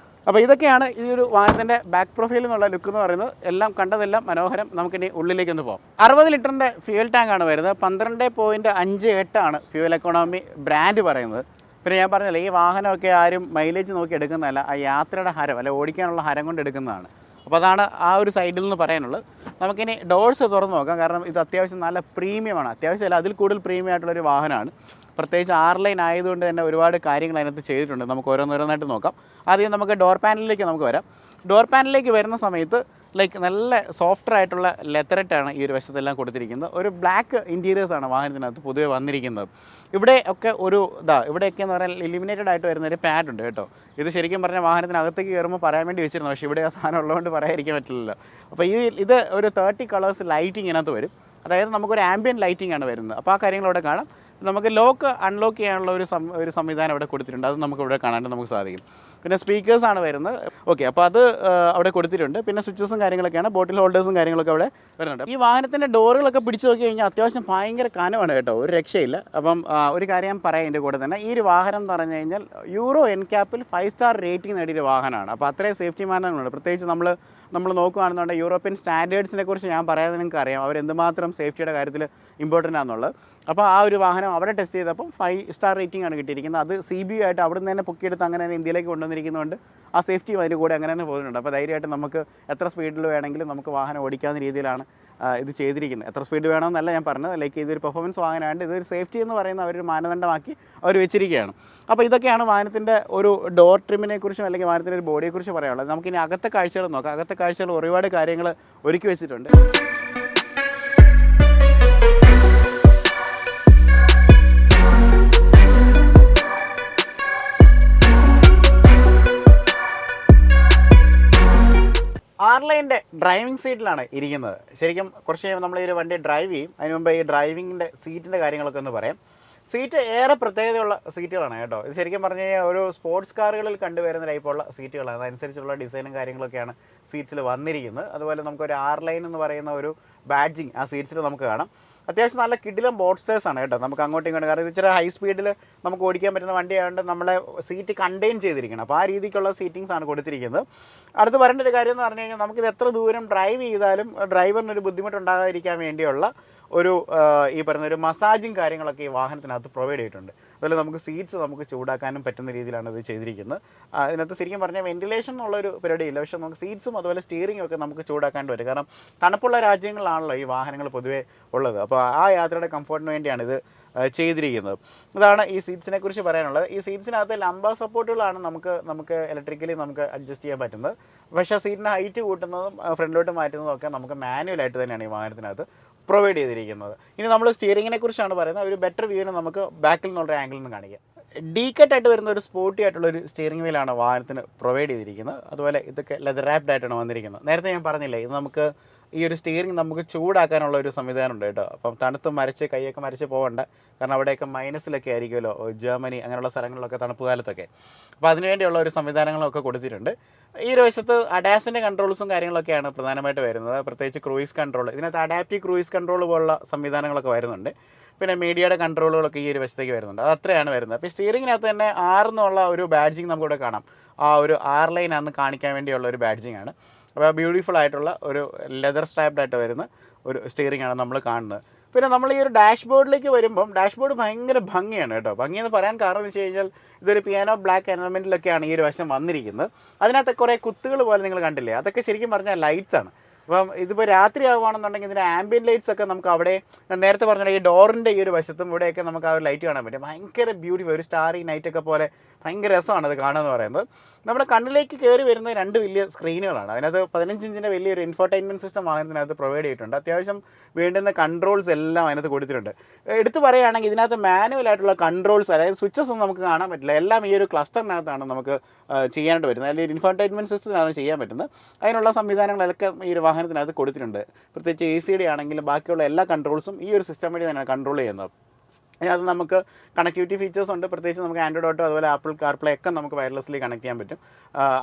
അപ്പോൾ ഇതൊക്കെയാണ് ഈ ഒരു വാഹനത്തിൻ്റെ ബാക്ക് പ്രൊഫൈൽ എന്നുള്ള ലുക്ക് എന്ന് പറയുന്നത്. എല്ലാം കണ്ടതെല്ലാം മനോഹരം. നമുക്കിനി ഉള്ളിലേക്കൊന്ന് പോകാം. 60 ലിറ്ററിൻ്റെ ഫ്യൂൽ ടാങ്കാണ് വരുന്നത്. 12.58 ഫ്യൂൽ എക്കോണമി ബ്രാൻഡ് പറയുന്നത്. പിന്നെ ഞാൻ പറഞ്ഞില്ല, ഈ വാഹനമൊക്കെ ആരും മൈലേജ് നോക്കി എടുക്കുന്നതല്ല, ആ യാത്രയുടെ ഹരം അല്ല ഓടിക്കാനുള്ള ഹരം കൊണ്ട് എടുക്കുന്നതാണ്. അപ്പോൾ അതാണ് ആ ഒരു സൈഡിൽ നിന്ന് പറയാനുള്ളത്. നമുക്കിനി ഡോർസ് തുറന്ന് നോക്കാം. കാരണം ഇത് അത്യാവശ്യം നല്ല പ്രീമിയമാണ്. അത്യാവശ്യമല്ല, അതിൽ കൂടുതൽ പ്രീമിയം ആയിട്ടുള്ളൊരു വാഹനമാണ്. പ്രത്യേകിച്ച് R-Line ആയതുകൊണ്ട് തന്നെ ഒരുപാട് കാര്യങ്ങൾ അതിനകത്ത് ചെയ്തിട്ടുണ്ട്. നമുക്ക് ഓരോന്നോരോന്നായിട്ട് നോക്കാം. ആദ്യം നമുക്ക് ഡോർ പാനലിലേക്ക് നമുക്ക് വരാം. ഡോർ പാനലിലേക്ക് വരുന്ന സമയത്ത് നല്ല സോഫ്റ്റ് ആയിട്ടുള്ള ലെതററ്റാണ് ഈ ഒരു വശത്തെല്ലാം കൊടുത്തിരിക്കുന്നത്. ഒരു ബ്ലാക്ക് ഇൻറ്റീരിയേഴ്സാണ് വാഹനത്തിനകത്ത് പൊതുവെ വന്നിരിക്കുന്നത്. ഇവിടെ ഒക്കെ ഒരു ഇവിടെയൊക്കെ എന്ന് പറഞ്ഞാൽ ഇലിമിനേറ്റഡ് ആയിട്ട് വരുന്നൊരു പാഡ് ഉണ്ട് കേട്ടോ. ഇത് ശരിക്കും പറഞ്ഞാൽ വാഹനത്തിനകത്തേക്ക് കയറുമ്പോൾ പറയാൻ വേണ്ടി വെച്ചിരുന്നു, പക്ഷേ ഇവിടെ ആ സാധനം ഉള്ളതുകൊണ്ട് പറയാതിരിക്കാൻ പറ്റില്ലല്ലോ. അപ്പോൾ ഇത് ഒരു 30 കളേഴ്സ് ലൈറ്റിംഗ് ഇതിനകത്ത് വരും. അതായത് നമുക്കൊരു ആംബിയൻ ലൈറ്റിംഗ് ആണ് വരുന്നത്. അപ്പോൾ ആ കാര്യങ്ങളവിടെ കാണാം. നമുക്ക് ലോക്ക് അൺലോക്ക് ചെയ്യാനുള്ള ഒരു സംവിധാനം ഇവിടെ കൊടുത്തിട്ടുണ്ട്. അത് നമുക്ക് ഇവിടെ കാണാൻ നമുക്ക് സാധിക്കും. പിന്നെ സ്പീക്കേഴ്സാണ് വരുന്നത്. ഓക്കെ, അപ്പോൾ അത് അവിടെ കൊടുത്തിട്ടുണ്ട്. പിന്നെ സ്വിച്ചസും കാര്യങ്ങളൊക്കെയാണ്, ബോട്ടിൽ ഹോൾഡേഴ്സും കാര്യങ്ങളൊക്കെ അവിടെ വരുന്നുണ്ട്. ഈ വാഹനത്തിൻ്റെ ഡോറുകളൊക്കെ പിടിച്ച് നോക്കി കഴിഞ്ഞാൽ അത്യാവശ്യം ഭയങ്കര കനമാണ് കേട്ടോ, ഒരു രക്ഷയില്ല. അപ്പം ഒരു കാര്യം ഞാൻ പറയാം ഇതിൻ്റെ കൂടെ തന്നെ, ഈ ഒരു വാഹനം എന്ന് പറഞ്ഞു കഴിഞ്ഞാൽ യൂറോ NCAP 5 സ്റ്റാർ റേറ്റിംഗ് നേടിയൊരു വാഹനമാണ്. അപ്പോൾ അത്രയും സേഫ്റ്റി മാനദണ്ഡമുണ്ട്. പ്രത്യേകിച്ച് നമ്മൾ നോക്കുകയാണെന്നുണ്ടെങ്കിൽ യൂറോപ്യൻ സ്റ്റാൻഡേർഡ്സിനെ കുറിച്ച് ഞാൻ പറയാതെ നിങ്ങൾക്ക് അറിയാം, അവരെന്തുമാത്രം സേഫ്റ്റിയുടെ കാര്യത്തിൽ ഇമ്പോർട്ടൻ്റ് ആണെന്നുള്ളത്. അപ്പോൾ ആ ഒരു വാഹനം അവിടെ ടെസ്റ്റ് ചെയ്തപ്പോൾ 5 സ്റ്റാർ റേറ്റിംഗ് ആണ് കിട്ടിയിരിക്കുന്നത്. അത് CBU ആയിട്ട് അവിടെ നിന്ന് തന്നെ പൊക്കിയെടുത്ത് അങ്ങനെ തന്നെ ഇന്ത്യയിലേക്ക് കൊണ്ടുവന്നിരിക്കുന്നതുകൊണ്ട് ആ സേഫ്റ്റിയും അതിൽ കൂടെ അങ്ങനെ തന്നെ പോകുന്നുണ്ട്. അപ്പോൾ ധൈര്യമായിട്ട് നമുക്ക് എത്ര സ്പീഡിൽ വേണമെങ്കിലും നമുക്ക് വാഹനം ഓടിക്കാവുന്ന രീതിയിലാണ് ഇത് ചെയ്തിരിക്കുന്നത്. എത്ര സ്പീഡ് വേണമെന്നല്ല ഞാൻ പറഞ്ഞത്, ഇതൊരു പെർഫോമൻസ് വാഹനമായിട്ട് ഇതൊരു സേഫ്റ്റി എന്ന് പറയുന്ന അവരൊരു മാനദണ്ഡമാക്കി അവർ വെച്ചിരിക്കുകയാണ്. അപ്പോൾ ഇതൊക്കെയാണ് വാഹനത്തിൻ്റെ ഒരു ഡോർ ട്രിമിനെ കുറിച്ചും അല്ലെങ്കിൽ വാഹനത്തിൻ്റെ ഒരു ബോഡിയെക്കുറിച്ച് പറയാനുള്ളത്. നമുക്കിനി അകത്തെ കാഴ്ചകൾ നോക്കാം. അകത്തെ കാഴ്ചകൾ ഒരുപാട് കാര്യങ്ങൾ ഒരുക്കി വെച്ചിട്ടുണ്ട്. R-Lineൻ്റെ ഡ്രൈവിംഗ് സീറ്റിലാണ് ഇരിക്കുന്നത്. ശരിക്കും കുറച്ച് കഴിയുമ്പോൾ നമ്മൾ ഈ ഒരു വണ്ടി ഡ്രൈവ് ചെയ്യും. അതിന് മുമ്പ് ഈ ഡ്രൈവിങ്ങിൻ്റെ സീറ്റിൻ്റെ കാര്യങ്ങളൊക്കെ ഒന്ന് പറയാം. സീറ്റ് ഏറെ പ്രത്യേകതയുള്ള സീറ്റുകളാണ് കേട്ടോ. ഇത് ശരിക്കും പറഞ്ഞു കഴിഞ്ഞാൽ ഒരു സ്പോർട്സ് കാറുകളിൽ കണ്ടുവരുന്ന ടൈപ്പുള്ള സീറ്റുകളാണ്. അതനുസരിച്ചുള്ള ഡിസൈനും കാര്യങ്ങളൊക്കെയാണ് സീറ്റ്സിൽ വന്നിരിക്കുന്നത്. അതുപോലെ നമുക്കൊരു R-Line എന്ന് പറയുന്ന ഒരു ബാഡ്ജിങ് ആ സീറ്റ്സിൽ നമുക്ക് കാണാം. അത്യാവശ്യം നല്ല കിടിലം ബോട്ട്സ്റ്റേഴ്സാണ് കേട്ടോ. നമുക്ക് അങ്ങോട്ടും ഇങ്ങോട്ടും, കാരണം ഇത് ഇച്ചിരി ഹൈ സ്പീഡിൽ നമുക്ക് ഓടിക്കാൻ പറ്റുന്ന വണ്ടിയായതുകൊണ്ട് നമ്മളെ സീറ്റ് കണ്ടെയ്ൻ ചെയ്തിരിക്കണം. അപ്പോൾ ആ രീതിക്കുള്ള സീറ്റിങ്സ് ആണ് കൊടുത്തിരിക്കുന്നത്. അടുത്ത് പറയേണ്ട ഒരു കാര്യം എന്ന് പറഞ്ഞു കഴിഞ്ഞാൽ നമുക്കിത് എത്ര ദൂരം ഡ്രൈവ് ചെയ്താലും ഡ്രൈവറിനൊരു ബുദ്ധിമുട്ടുണ്ടാകാതിരിക്കാൻ വേണ്ടിയുള്ള ഈ പറയുന്നൊരു മസാജിങ് കാര്യങ്ങളൊക്കെ ഈ വാഹനത്തിനകത്ത് പ്രൊവൈഡ് ചെയ്തിട്ടുണ്ട്. അതുപോലെ നമുക്ക് സീറ്റ്സ് നമുക്ക് ചൂടാക്കാനും പറ്റുന്ന രീതിയിലാണ് ഇത് ചെയ്തിരിക്കുന്നത്. ഇതിനകത്ത് ശരിക്കും പറഞ്ഞാൽ വെന്റിലേഷൻ എന്നുള്ളൊരു പരിപാടിയില്ല, പക്ഷേ നമുക്ക് സീറ്റ്സും അതുപോലെ സ്റ്റിയറിങ്ങും ഒക്കെ നമുക്ക് ചൂടാക്കാണ്ട് വരും. കാരണം തണുപ്പുള്ള രാജ്യങ്ങളിലാണല്ലോ ഈ വാഹനങ്ങൾ പൊതുവേ ഉള്ളത്. അപ്പോൾ ആ യാത്രയുടെ കംഫർട്ടിന് വേണ്ടിയാണ് ഇത് ചെയ്തിരിക്കുന്നത്. ഇതാണ് ഈ സീറ്റ്സിനെ കുറിച്ച് പറയാനുള്ളത്. ഈ സീറ്റ്സിനകത്ത് ലംബർ സപ്പോർട്ടുകളാണ് നമുക്ക് ഇലക്ട്രിക്കലി നമുക്ക് അഡ്ജസ്റ്റ് ചെയ്യാൻ പറ്റുന്നത്. പക്ഷേ സീറ്റിൻ്റെ ഹൈറ്റ് കൂട്ടുന്നതും ഫ്രണ്ടിലോട്ട് മാറ്റുന്നതും ഒക്കെ നമുക്ക് മാനുവലായിട്ട് തന്നെയാണ് ഈ വാഹനത്തിനകത്ത് പ്രൊവൈഡ് ചെയ്തിരിക്കുന്നത്. ഇനി നമ്മൾ സ്റ്റിയറിങ്ങിനെ കുറിച്ചാണ് പറയുന്നത്. ഒരു ബെറ്റർ വ്യൂവിന് നമുക്ക് ബാക്കിൽ നിന്നുള്ള ആംഗിളിൽ നിന്ന് കാണിക്കാം. ഡീക്കറ്റായിട്ട് വരുന്ന ഒരു സ്പോർട്ടി ആയിട്ടുള്ളൊരു സ്റ്റിയറിംഗ് വീലാണ് വാഹനത്തിന് പ്രൊവൈഡ് ചെയ്തിരിക്കുന്നത്. അതുപോലെ ഇതൊക്കെ ലെതർ റാപ്ഡ് ആയിട്ടാണ് വന്നിരിക്കുന്നത്. നേരത്തെ ഞാൻ പറഞ്ഞില്ലേ, ഇത് നമുക്ക് ഈ ഒരു സ്റ്റിയറിംഗ് നമുക്ക് ചൂടാക്കാനുള്ള ഒരു സംവിധാനം ഉണ്ട് കേട്ടോ. അപ്പം തണുത്ത് മരച്ച് കൈയൊക്കെ മരച്ച് പോകണ്ട, കാരണം അവിടെയൊക്കെ മൈനസിലൊക്കെ ആയിരിക്കുമല്ലോ, ജർമ്മനി അങ്ങനെയുള്ള സ്ഥലങ്ങളിലൊക്കെ തണുപ്പ് കാലത്തൊക്കെ. അപ്പോൾ അതിനുവേണ്ടിയുള്ള ഒരു സംവിധാനങ്ങളൊക്കെ കൊടുത്തിട്ടുണ്ട്. ഈ ഒരു വശത്ത് അഡാസിൻ്റെ കൺട്രോൾസും കാര്യങ്ങളൊക്കെയാണ് പ്രധാനമായിട്ട് വരുന്നത്. പ്രത്യേകിച്ച് ക്രൂയിസ് കൺട്രോൾ, ഇതിനകത്ത് അഡാപ്റ്റീവ് ക്രൂയിസ് കൺട്രോൾ പോലുള്ള സംവിധാനങ്ങളൊക്കെ വരുന്നുണ്ട്. പിന്നെ മീഡിയയുടെ കൺട്രോളുകളൊക്കെ ഈ ഒരു വശത്തേക്ക് വരുന്നുണ്ട്. അത് അത്രയാണ് വരുന്നത്. അപ്പോൾ സ്റ്റിയറിങ്ങിനകത്ത് തന്നെ R എന്നുള്ള ഒരു ബാഡ്ജിങ് നമുക്കിവിടെ കാണാം. ആ ഒരു R-Line ആണെന്ന് കാണിക്കാൻ വേണ്ടിയുള്ള ഒരു ബാഡ്ജിങ് ആണ്. അപ്പോൾ ബ്യൂട്ടിഫുൾ ആയിട്ടുള്ള ഒരു ലെതർ സ്ട്രാപ്ഡ് ആയിട്ട് വരുന്ന ഒരു സ്റ്റിയറിംഗ് ആണ് നമ്മൾ കാണുന്നത്. പിന്നെ നമ്മൾ ഈ ഒരു ഡാഷ്ബോർഡിലേക്ക് വരുമ്പം ഡാഷ്ബോർഡ് ഭയങ്കര ഭംഗിയാണ് കേട്ടോ. ഭംഗിയെന്ന് പറയാൻ കാരണം എന്ന് വെച്ച് കഴിഞ്ഞാൽ ഇതൊരു പിയാനോ ബ്ലാക്ക് എൻവയൺമെൻറ്റിലൊക്കെയാണ് ഈ ഒരു വശം വന്നിരിക്കുന്നത്. അതിനകത്ത് കുറേ കുത്തുകൾ പോലെ നിങ്ങൾ കണ്ടില്ലേ, അതൊക്കെ ശരിക്കും പറഞ്ഞാൽ ലൈറ്റ്സ് ആണ്. അപ്പം ഇതിപ്പോൾ രാത്രി ആവുകയാണെന്നുണ്ടെങ്കിൽ ഇതിൻ്റെ ആംബിയൻ ലൈറ്റ്സ് ഒക്കെ നമുക്ക് അവിടെ നേരത്തെ പറഞ്ഞ ഈ ഡോറിൻ്റെ ഈ ഒരു വശത്തും ഇവിടെയൊക്കെ നമുക്ക് ആ ഒരു ലൈറ്റ് കാണാൻ പറ്റും. ഭയങ്കര ബ്യൂട്ടിഫുൾ, ഒരു സ്റ്റാറി നൈറ്റൊക്കെ പോലെ ഭയങ്കര രസമാണ് അത് കാണുക എന്ന് പറയുന്നത്. നമ്മുടെ കണ്ണിലേക്ക് കയറി വരുന്ന 2 വലിയ സ്ക്രീനുകളാണ്. അതിനകത്ത് 15 ഇഞ്ചിൻ്റെ വലിയൊരു ഇൻഫോർടൈൻമെൻറ്റ് സിസ്റ്റം വാഹനത്തിനകത്ത് പ്രൊവൈഡ് ചെയ്തിട്ടുണ്ട്. അത്യാവശ്യം വേണ്ടുന്ന കൺട്രോൾസ് എല്ലാം അതിനകത്ത് കൊടുത്തിട്ടുണ്ട്. എടുത്തു പറയുകയാണെങ്കിൽ ഇതിനകത്ത് മാനുവലായിട്ടുള്ള കൺട്രോൾസ്, അതായത് സ്വിച്ചസ് ഒന്നും നമുക്ക് കാണാൻ പറ്റില്ല. എല്ലാം ഈ ഒരു ക്ലസ്റ്ററിനകത്താണ് നമുക്ക് ചെയ്യാനായിട്ട് വരുന്നത്. അല്ലെങ്കിൽ ഇൻഫോർടൈൻമെൻറ്റ് സിസ്റ്റത്തിനാണ് ചെയ്യാൻ പറ്റുന്നത്. അതിനുള്ള സംവിധാനങ്ങളൊക്കെ ഈ ഒരു വാഹനത്തിനകത്ത് കൊടുത്തിട്ടുണ്ട്. പ്രത്യേകിച്ച് AC ആണെങ്കിലും ബാക്കിയുള്ള എല്ലാ കൺട്രോൾസും ഈ ഒരു സിസ്റ്റം വഴി തന്നെയാണ് കൺട്രോൾ ചെയ്യുന്നത്. അതിനകത്ത് നമുക്ക് കണക്ടിവിറ്റി ഫീച്ചേഴ്സ് ഉണ്ട്. പ്രത്യേകിച്ച് നമുക്ക് ആൻഡ്രോയിഡ് ഓട്ടോ അതുപോലെ ആപ്പിൾ കാർപ്ലേ ഒക്കെ നമുക്ക് വയർലെസ്ലി കണക്ട് ചെയ്യാൻ പറ്റും.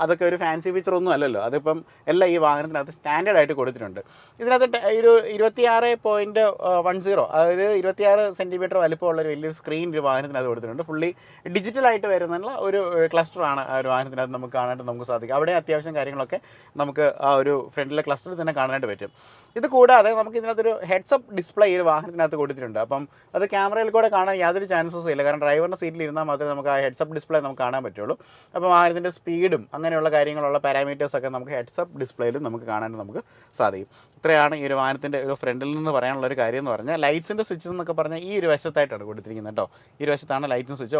അതൊക്കെ ഒരു ഫാൻസി ഫീച്ചർ ഒന്നും അല്ലല്ലോ, അതിപ്പം എല്ലാം ഈ വാഹനത്തിനകത്ത് സ്റ്റാൻഡേർഡ് ആയിട്ട് കൊടുത്തിട്ടുണ്ട്. ഇതിനകത്ത് ഒരു 26.10, അതായത് 26 സെൻറ്റിമീറ്റർ വലിപ്പമുള്ള ഒരു വലിയൊരു സ്ക്രീൻ ഒരു വാഹനത്തിനകത്ത് കൊടുത്തിട്ടുണ്ട്. ഫുള്ളി ഡിജിറ്റലായിട്ട് വരുന്നുള്ള ഒരു ക്ലസ്റ്ററാണ് ആ ഒരു വാഹനത്തിനകത്ത് നമുക്ക് കാണാനായിട്ട് നമുക്ക് സാധിക്കും. അവിടെ അത്യാവശ്യം കാര്യങ്ങളൊക്കെ നമുക്ക് ആ ഒരു ഫ്രണ്ടിലെ ക്ലസ്റ്ററിൽ തന്നെ കാണാനായിട്ട് പറ്റും. ഇത് കൂടാതെ നമുക്ക് ഇതിനകത്തൊരു ഹെഡ്സപ്പ് ഡിസ്പ്ലേ ഈ ഒരു വാഹനത്തിനകത്ത് കൊടുത്തിട്ടുണ്ട്. അപ്പം അത് ക്യാമറയിൽ കൂടെ കാണാൻ യാതൊരു ചാൻസസും ഇല്ല. കാരണം ഡ്രൈവറിൻ്റെ സീറ്റിൽ ഇരുന്നാൽ മാത്രമേ നമുക്ക് ആ ഹെഡ്സപ്പ് ഡിസ്പ്ലേ നമുക്ക് കാണാൻ പറ്റുള്ളൂ. അപ്പോൾ വാഹനത്തിൻ്റെ സ്പീഡും അങ്ങനെയുള്ള കാര്യങ്ങളുള്ള പാരാമീറ്റേഴ്സൊക്കെ നമുക്ക് ഹെഡ്സപ്പ് ഡിസ്പ്ലേയിൽ നമുക്ക് കാണാൻ നമുക്ക് സാധിക്കും. ഇത്രയാണ് ഈ ഒരു വാഹനത്തിൻ്റെ ഒരു ഫ്രണ്ടിൽ നിന്ന് പറയാനുള്ള ഒരു കാര്യം എന്ന് പറഞ്ഞാൽ. ലൈറ്റ്സിൻ്റെ സ്വിച്ചസ് എന്നൊക്കെ പറഞ്ഞാൽ ഈ ഒരു വശത്തായിട്ടാണ് കൊടുത്തിരിക്കുന്നത് കേട്ടോ. ഈ ഒരു വശത്താണ് ലൈറ്റ്സും സ്വിച്ച്,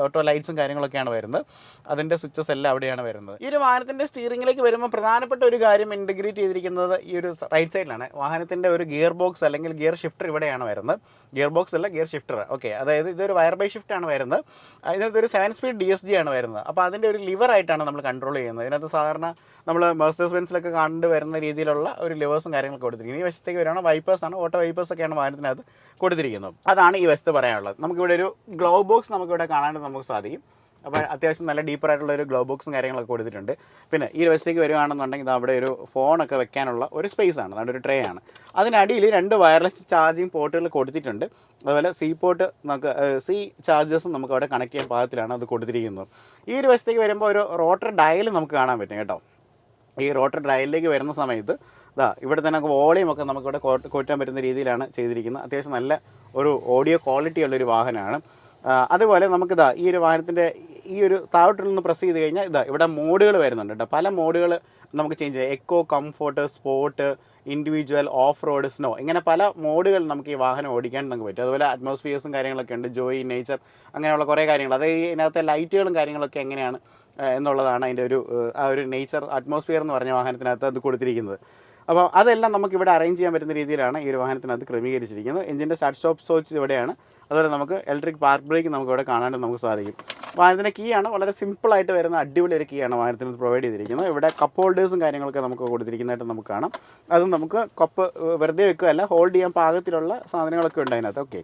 ഓട്ടോ ലൈറ്റ്സും കാര്യങ്ങളൊക്കെയാണ് വരുന്നത്. അതിൻ്റെ സ്വിച്ചസ് എല്ലാം അവിടെയാണ് വരുന്നത്. ഈ ഒരു വാഹനത്തിൻ്റെ സ്റ്റിയറിംഗിലേക്ക് വരുമ്പോൾ പ്രധാനപ്പെട്ട ഒരു കാര്യം ഇൻറ്റഗ്രേറ്റ് ചെയ്തിരിക്കുന്നത് ഈ ഒരു റൈറ്റ് സൈഡിലാണ്. വാഹനത്തിൻ്റെ ഒരു ഗിയർ ബോക്സ് അല്ലെങ്കിൽ ഗിയർ ഷിഫ്റ്റർ ഇവിടെയാണ് വരുന്നത്. ഗിയർ ബോക്സ് അല്ല, ഗിയർ ഷിഫ്റ്റർ. ഓക്കെ, അതായത് ഇതൊരു വയർ ബൈ ഷിഫ്റ്റ് ആണ് വരുന്നത്. ഇതിനകത്തൊരു 7 സ്പീഡ് DSG ആണ് വരുന്നത്. അപ്പോൾ അതിൻ്റെ ഒരു ലിവറായിട്ടാണ് നമ്മൾ കൺട്രോൾ ചെയ്യുന്നത്. ഇതിനകത്ത് സാധാരണ നമ്മൾ മെർസിഡീസ് ബെൻസിലൊക്കെ കണ്ടുവരുന്ന രീതിയിലുള്ള ഒരു ലിവേഴ്സും കാര്യങ്ങളൊക്കെ കൊടുത്തിരിക്കുന്നത്. ഈ വശത്തേക്ക് വരുവാണ് വൈപ്പേഴ്സാണ്, ഓട്ടോ വൈപ്പേഴ്സൊക്കെയാണ് വാഹനത്തിനകത്ത് കൊടുത്തിരിക്കുന്നത്. അതാണ് ഈ വശത്ത് പറയാനുള്ളത്. നമുക്കിവിടെ ഒരു ഗ്ലോ ബോക്സ് നമുക്കിവിടെ കാണാനായിട്ട് നമുക്ക് സാധിക്കും. അപ്പോൾ അത്യാവശ്യം നല്ല ഡീപ്പറായിട്ടുള്ള ഒരു ഗ്ലോ ബോക്സും കാര്യങ്ങളൊക്കെ കൊടുത്തിട്ടുണ്ട്. പിന്നെ ഈ വശത്തേക്ക് വരുവാണെന്നുണ്ടെങ്കിൽ അവിടെ ഒരു ഫോണൊക്കെ വെക്കാനുള്ള ഒരു സ്പേസ് ആണ്, അതാണ് ഒരു ട്രേ ആണ്. അതിനടിയിൽ 2 വയർലെസ് ചാർജിങ് പോർട്ടുകൾ കൊടുത്തിട്ടുണ്ട്. അതുപോലെ C ചാർജേഴ്സും നമുക്ക് അവിടെ കണക്ട് ചെയ്യാൻ പാകത്തിലാണ് അത് കൊടുത്തിരിക്കുന്നത്. ഈ ഒരു വശത്തേക്ക് വരുമ്പോൾ ഒരു റോട്ടർ ഡയൽ നമുക്ക് കാണാൻ പറ്റും കേട്ടോ. ഈ റോട്ടർ ഡയലിലേക്ക് വരുന്ന സമയത്ത് ഇവിടെ തന്നെ നമുക്ക് വോളിയം ഒക്കെ നമുക്കിവിടെ കൂട്ടാൻ പറ്റുന്ന രീതിയിലാണ് ചെയ്തിരിക്കുന്നത്. അത്യാവശ്യം നല്ല ഒരു ഓഡിയോ ക്വാളിറ്റി ഉള്ളൊരു വാഹനമാണ്. അതുപോലെ നമുക്കിതാ ഈ ഒരു വാഹനത്തിൻ്റെ ഈ ഒരു താഴോട്ടിൽ നിന്ന് പ്രസ് ചെയ്ത് കഴിഞ്ഞാൽ ഇവിടെ മോഡുകൾ വരുന്നുണ്ട് കേട്ടോ. പല മോഡുകൾ നമുക്ക് ചേഞ്ച് ചെയ്യാം. Eco, comfort, sport, individual, off road, snow, ഇങ്ങനെ പല മോഡുകൾ നമുക്ക് ഈ വാഹനം ഓടിക്കാൻ നമുക്ക് പറ്റും. അതുപോലെ അറ്റ്മോസ്ഫിയേഴ്സും കാര്യങ്ങളൊക്കെ ഉണ്ട്, ജോയ്, നേച്ചർ, അങ്ങനെയുള്ള കുറേ കാര്യങ്ങൾ. അതായത് ഇതിനകത്തെ ലൈറ്റുകളും കാര്യങ്ങളൊക്കെ എങ്ങനെയാണ് എന്നുള്ളതാണ് അതിൻ്റെ ആ ഒരു നേച്ചർ അറ്റ്മോസ്ഫിയർ എന്ന് പറഞ്ഞ വാഹനത്തിനകത്ത് അത് കൊടുത്തിരിക്കുന്നത്. അപ്പോൾ അതെല്ലാം നമുക്കിവിടെ അറേഞ്ച് ചെയ്യാൻ പറ്റുന്ന രീതിയിലാണ് ഈ ഒരു വാഹനത്തിനകത്ത് ക്രമീകരിച്ചിരിക്കുന്നത്. എഞ്ചിൻ്റെ സ്റ്റാർട്ട് സ്റ്റോപ്പ് സ്വിച്ച് ഇവിടെയാണ്. അതുപോലെ നമുക്ക് ഇലക്ട്രിക് പാർക്ക് ബ്രേക്ക് നമുക്ക് ഇവിടെ കാണാനായിട്ട് നമുക്ക് സാധിക്കും. വാഹനത്തിൻ്റെ കീ ആണ്, വളരെ സിമ്പിളായിട്ട് വരുന്ന അടിപൊളി ഒരു കീ ആണ് വാഹനത്തിന് പ്രൊവൈഡ് ചെയ്തിരിക്കുന്നത്. ഇവിടെ കപ്പ് ഹോൾഡേഴ്സും കാര്യങ്ങളൊക്കെ നമുക്ക് കൊടുത്തിരിക്കുന്നതായിട്ട് നമുക്ക് കാണാം. അതും നമുക്ക് കപ്പ് വെറുതെ വെക്കുകയല്ല, ഹോൾഡ് ചെയ്യാൻ പാകത്തിലുള്ള സാധനങ്ങളൊക്കെ ഉണ്ട് അതിനകത്ത്. ഓക്കെ,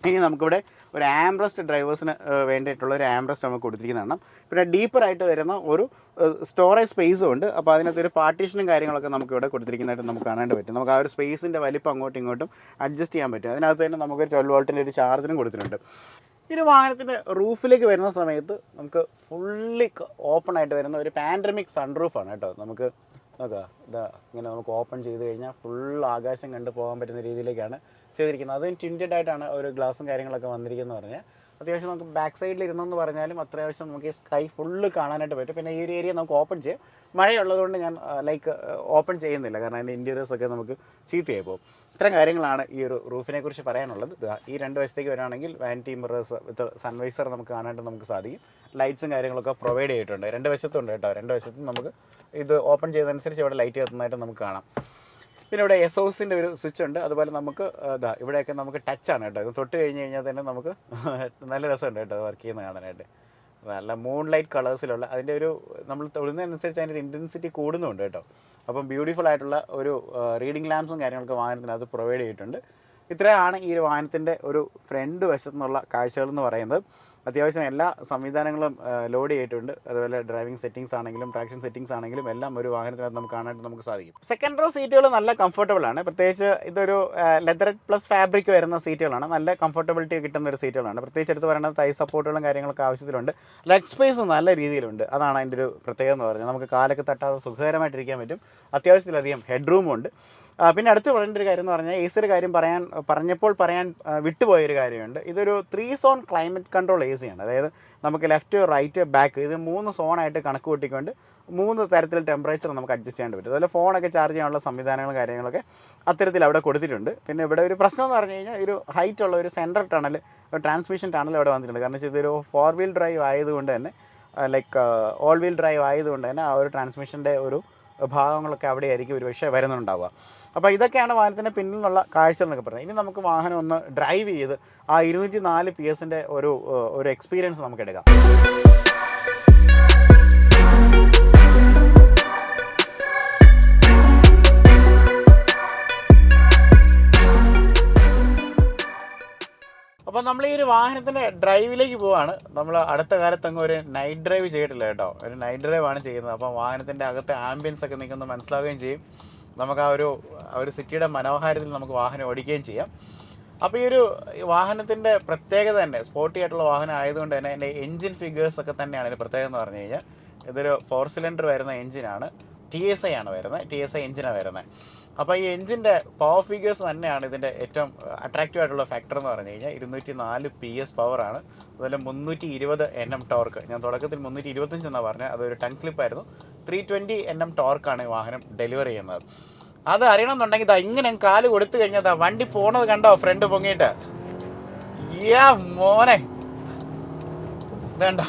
ഇനി നമുക്കിവിടെ ഒരു ആംബ്രസ്റ്റ് ഡ്രൈവേഴ്സിന് വേണ്ടിയിട്ടുള്ള ഒരു ആംബ്രസ്റ്റ് നമുക്ക് കൊടുത്തിരിക്കുന്നതാണ്. പിന്നെ ഡീപ്പറായിട്ട് വരുന്ന ഒരു സ്റ്റോറേജ് സ്പേസും ഉണ്ട്. അപ്പോൾ അതിനകത്ത് ഒരു പാർട്ടീഷനും കാര്യങ്ങളൊക്കെ നമുക്ക് ഇവിടെ കൊടുത്തിരിക്കുന്നതായിട്ട് നമുക്ക് കാണാനായിട്ട് പറ്റും. നമുക്ക് ആ ഒരു സ്പേസിൻ്റെ വലിപ്പം അങ്ങോട്ടും ഇങ്ങോട്ടും അഡ്ജസ്റ്റ് ചെയ്യാൻ പറ്റും. അതിനകത്ത് തന്നെ നമുക്ക് 12 വോൾട്ടിൻ്റെ ഒരു ചാർജറും കൊടുത്തിട്ടുണ്ട്. ഈ ഒരു വാഹനത്തിൻ്റെ റൂഫിലേക്ക് വരുന്ന സമയത്ത് നമുക്ക് ഫുള്ളി ഓപ്പൺ ആയിട്ട് വരുന്ന ഒരു പാൻഡമിക് സൺറൂഫാണ് കേട്ടോ. നമുക്ക് നോക്കാം, ഇങ്ങനെ നമുക്ക് ഓപ്പൺ ചെയ്ത് കഴിഞ്ഞാൽ ഫുൾ ആകാശം കണ്ട് പോകാൻ പറ്റുന്ന രീതിയിലേക്കാണ് ചെയ്തിരിക്കുന്നത്. അതും ടിൻറ്റഡ് ആയിട്ടാണ് ഒരു ഗ്ലാസും കാര്യങ്ങളൊക്കെ വന്നിരിക്കുന്നത് പറഞ്ഞാൽ. അത്യാവശ്യം നമുക്ക് ബാക്ക് സൈഡിൽ ഇരുന്നെന്ന് പറഞ്ഞാലും അത്യാവശ്യം നമുക്ക് ഈ സ്കൈ ഫുള്ള് കാണാനായിട്ട് പറ്റും. പിന്നെ ഈ ഒരു ഏരിയ നമുക്ക് ഓപ്പൺ ചെയ്യാം. മഴയുള്ളതുകൊണ്ട് ഞാൻ ഓപ്പൺ ചെയ്യുന്നില്ല, കാരണം അതിൻ്റെ ഇൻറ്റീരിയേഴ്സൊക്കെ നമുക്ക് ചീത്തയായി പോകും. ഇത്തരം കാര്യങ്ങളാണ് ഈ ഒരു റൂഫിനെ കുറിച്ച് പറയാനുള്ളത്. ഈ 2 വശത്തേക്ക് വരികയാണെങ്കിൽ വാനിറ്റി മിറേഴ്സ് വിത്ത് സൺവൈസർ നമുക്ക് കാണാനായിട്ട് നമുക്ക് സാധിക്കും. ലൈറ്റ്സും കാര്യങ്ങളൊക്കെ പ്രൊവൈഡ് ചെയ്തിട്ടുണ്ട്. 2 വശത്തുണ്ട് കേട്ടോ. 2 വശത്തും നമുക്ക് ഇത് ഓപ്പൺ ചെയ്തതനുസരിച്ച് ഇവിടെ ലൈറ്റ് കത്തുന്നതായിട്ട് നമുക്ക് കാണാം. പിന്നെ ഇവിടെ SOSൻ്റെ ഒരു സ്വിച്ച് ഉണ്ട്. അതുപോലെ നമുക്ക് ഇവിടെയൊക്കെ നമുക്ക് ടച്ചാണ് കേട്ടോ. ഇത് തൊട്ട് കഴിഞ്ഞ് കഴിഞ്ഞാൽ തന്നെ നമുക്ക് നല്ല രസമുണ്ട് കേട്ടോ വർക്ക് ചെയ്യുന്ന കാണാനായിട്ട്. നല്ല മൂൺ ലൈറ്റ് കളേഴ്സിലുള്ള അതിൻ്റെ ഒരു നമ്മൾ തൊടുന്നതനുസരിച്ച് അതിൻ്റെ ഒരു ഇൻറ്റൻസിറ്റി കൂടുന്നുണ്ട് കേട്ടോ. അപ്പം ബ്യൂട്ടിഫുൾ ആയിട്ടുള്ള ഒരു റീഡിംഗ് ലാംപ്സും കാര്യങ്ങളൊക്കെ വാഹനത്തിനകത്ത് പ്രൊവൈഡ് ചെയ്തിട്ടുണ്ട്. ഇത്രയാണ് ഈ ഒരു വാഹനത്തിൻ്റെ ഒരു ഫ്രണ്ട് വശത്തു നിന്നുള്ള കാഴ്ചകൾ എന്ന് പറയുന്നത്. അത്യാവശ്യം എല്ലാ സംവിധാനങ്ങളും ലോഡ് ചെയ്തിട്ടുണ്ട്. അതുപോലെ ഡ്രൈവിംഗ് സെറ്റിംഗ്സ് ആണെങ്കിലും ട്രാക്ഷൻ സെറ്റിംഗ്സ് ആണെങ്കിലും എല്ലാം ഒരു വാഹനത്തിനകത്ത് നമുക്ക് കാണാനായിട്ട് നമുക്ക് സാധിക്കും. സെക്കൻഡ് റോ സീറ്റുകൾ നല്ല കംഫർട്ടബിൾ ആണ്. പ്രത്യേകിച്ച് ഇതൊരു ലെതർ പ്ലസ് ഫാബ്രിക് വരുന്ന സീറ്റുകളാണ്. നല്ല കംഫർട്ടബിലിറ്റി കിട്ടുന്ന ഒരു സീറ്റുകളാണ്. പ്രത്യേകിച്ച് എടുത്ത് പറയുന്നത് തൈ സപ്പോർട്ടുകളും കാര്യങ്ങളൊക്കെ ആവശ്യത്തിലുണ്ട്. ലെഗ് സ്പേസ് നല്ല രീതിയിലുണ്ട്. അതാണ് അതിൻ്റെ ഒരു പ്രത്യേകത എന്ന് പറഞ്ഞാൽ നമുക്ക് കാലൊക്കെ തട്ടാതെ സുഖകരമായിട്ടിരിക്കാൻ പറ്റും. അത്യാവശ്യത്തിലധികം ഹെഡ് റൂമുണ്ട്. പിന്നെ അടുത്ത് പറയേണ്ട ഒരു കാര്യം എന്ന് പറഞ്ഞാൽ എ സിയുടെ കാര്യം പറയാൻ വിട്ടുപോയൊരു കാര്യമുണ്ട്. ഇതൊരു 3 സോൺ ക്ലൈമറ്റ് കൺട്രോൾ എ സിയാണ്. അതായത് നമുക്ക് ലെഫ്റ്റ്, റൈറ്റ്, ബാക്ക് ഇത് 3 സോണായിട്ട് കണക്ക് കൂട്ടിക്കൊണ്ട് 3 തരത്തിൽ ടെമ്പറേച്ചർ നമുക്ക് അഡ്ജസ്റ്റ് ചെയ്യാൻ പറ്റും. അതുപോലെ ഫോണൊക്കെ ചാർജ് ചെയ്യാനുള്ള സംവിധാനങ്ങളും കാര്യങ്ങളൊക്കെ അത്തരത്തിൽ അവിടെ കൊടുത്തിട്ടുണ്ട്. പിന്നെ ഇവിടെ ഒരു പ്രശ്നം എന്ന് പറഞ്ഞു കഴിഞ്ഞാൽ ഒരു ഹൈറ്റ് ഉള്ള ഒരു സെൻട്രൽ ടണൽ, ട്രാൻസ്മിഷൻ ടണൽ ഇവിടെ വന്നിട്ടുണ്ട്. കാരണം വെച്ചാൽ ഇതൊരു 4 വീൽ ഡ്രൈവ് ആയതുകൊണ്ട് തന്നെ, ലൈക്ക് ഓൾ വീൽ ഡ്രൈവ് ആയതുകൊണ്ട് തന്നെ ആ ഒരു ട്രാൻസ്മിഷൻ്റെ ഒരു ഭാഗങ്ങളൊക്കെ അവിടെ ആയിരിക്കും ഒരു പക്ഷേ വരുന്നുണ്ടാവുക. അപ്പോൾ ഇതൊക്കെയാണ് വാഹനത്തിൻ്റെ പിന്നിലുള്ള കാഴ്ചകൾ എന്നൊക്കെ പറയുന്നത്. ഇനി നമുക്ക് വാഹനം ഒന്ന് ഡ്രൈവ് ചെയ്ത് ആ 204 PS ഒരു എക്സ്പീരിയൻസ് നമുക്ക് എടുക്കാം. അപ്പോൾ നമ്മൾ ഈ ഒരു വാഹനത്തിൻ്റെ ഡ്രൈവിലേക്ക് പോവാണ്. നമ്മൾ അടുത്ത കാലത്തങ്ങ് ഒരു നൈറ്റ് ഡ്രൈവ് ചെയ്തിട്ടില്ല കേട്ടോ. ഒരു നൈറ്റ് ഡ്രൈവാണ് ചെയ്യുന്നത്. അപ്പോൾ വാഹനത്തിൻ്റെ അകത്തെ ആംബിയൻസ് ഒക്കെ നിൽക്കുന്നത് മനസ്സിലാവുകയും ചെയ്യും. നമുക്ക് ആ ഒരു സിറ്റിയുടെ മനോഹാരിതയിൽ നമുക്ക് വാഹനം ഓടിക്കുകയും ചെയ്യാം. അപ്പോൾ ഈ ഒരു വാഹനത്തിൻ്റെ പ്രത്യേകത തന്നെ സ്പോർട്ടി ആയിട്ടുള്ള വാഹനം ആയതുകൊണ്ട് തന്നെ എൻ്റെ എൻജിൻ ഫിഗേഴ്സൊക്കെ തന്നെയാണ് ഇതിൻ്റെ പ്രത്യേകത എന്ന് പറഞ്ഞു കഴിഞ്ഞാൽ, ഇതൊരു 4 സിലിണ്ടർ വരുന്ന എൻജിനാണ്. TSI ആണ് വരുന്നത്, TSI എൻജിനാണ് വരുന്നത്. അപ്പോൾ ഈ എൻജിൻ്റെ പവർ ഫിഗേഴ്സ് തന്നെയാണ് ഇതിൻ്റെ ഏറ്റവും അട്രാക്റ്റീവ് ആയിട്ടുള്ള ഫാക്ടർ എന്ന് പറഞ്ഞു കഴിഞ്ഞാൽ 204 PS പവറാണ്. അതുപോലെ 320 Nm ടോർക്ക്. ഞാൻ തുടക്കത്തിൽ 325 എന്നാണ് പറഞ്ഞത്, അതൊരു ടങ് സ്ലിപ്പായിരുന്നു. 320 Nm ടോർക്കാണ് ഈ വാഹനം ഡെലിവർ ചെയ്യുന്നത്. അത് അറിയണമെന്നുണ്ടെങ്കിൽ ഇതാ ഇങ്ങനെ കാല് കൊടുത്തു കഴിഞ്ഞാൽ വണ്ടി പോണത് കണ്ടോ, ഫ്രണ്ട് പൊങ്ങിയിട്ട്. മോനെ ഇതേണ്ടോ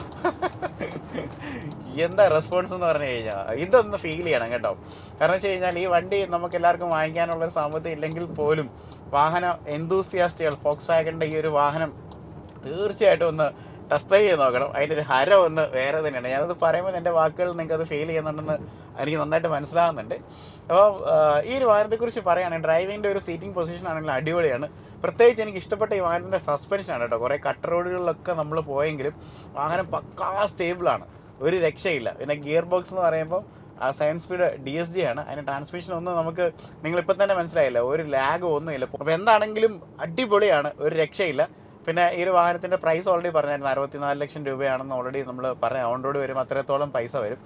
എന്താ റെസ്പോൺസ് എന്ന് പറഞ്ഞു കഴിഞ്ഞാൽ ഇതൊന്ന് ഫീൽ ചെയ്യണം കേട്ടോ. കാരണം വെച്ച് കഴിഞ്ഞാൽ ഈ വണ്ടി നമുക്ക് എല്ലാവർക്കും വാങ്ങിക്കാനുള്ളൊരു സാമ്പത്തികം ഇല്ലെങ്കിൽ പോലും വാഹന എന്തൂസിയാസ്റ്റുകൾ ഫോക്സ് വാഗണിൻ്റെ ഈ ഒരു വാഹനം തീർച്ചയായിട്ടും ഒന്ന് ടെസ്റ്റ് ഡ്രൈവ് ചെയ്ത് നോക്കണം. അതിൻ്റെ ഒരു ഹരം ഒന്ന് വേറെ തന്നെയാണ്. ഞാനത് പറയുമ്പോൾ എൻ്റെ വാക്കുകൾ നിങ്ങൾക്കത് ഫീൽ ചെയ്യുന്നുണ്ടെന്ന് എനിക്ക് നന്നായിട്ട് മനസ്സിലാകുന്നുണ്ട്. അപ്പോൾ ഈ ഒരു വാഹനത്തെക്കുറിച്ച് പറയുകയാണെങ്കിൽ ഡ്രൈവിൻ്റെ ഒരു സീറ്റിംഗ് പൊസിഷൻ ആണെങ്കിൽ അടിപൊളിയാണ്. പ്രത്യേകിച്ച് എനിക്ക് ഇഷ്ടപ്പെട്ട ഈ വാഹനത്തിൻ്റെ സസ്പെൻഷനാണ് കേട്ടോ. കുറേ കട്ട് റോഡുകളിലൊക്കെ നമ്മൾ പോയെങ്കിലും വാഹനം പക്കാ സ്റ്റേബിളാണ്, ഒരു രക്ഷയില്ല. പിന്നെ ഗിയർ ബോക്സ് എന്ന് പറയുമ്പോൾ 7 സ്പീഡ് DSG ആണ്. അതിന് ട്രാൻസ്മിഷൻ ഒന്നും നമുക്ക് നിങ്ങളിപ്പോൾ തന്നെ മനസ്സിലായില്ല, ഒരു ലാഗോ ഒന്നുമില്ല. അപ്പോൾ എന്താണെങ്കിലും അടിപൊളിയാണ്, ഒരു രക്ഷയില്ല. പിന്നെ ഈ ഒരു വാഹനത്തിൻ്റെ പ്രൈസ് ഓൾറെഡി പറഞ്ഞായിരുന്നു, 64 ലക്ഷം രൂപയാണെന്ന് ഓൾറെഡി നമ്മൾ പറഞ്ഞു. ഓൺ റോഡ് വരും അത്രത്തോളം പൈസ വരും.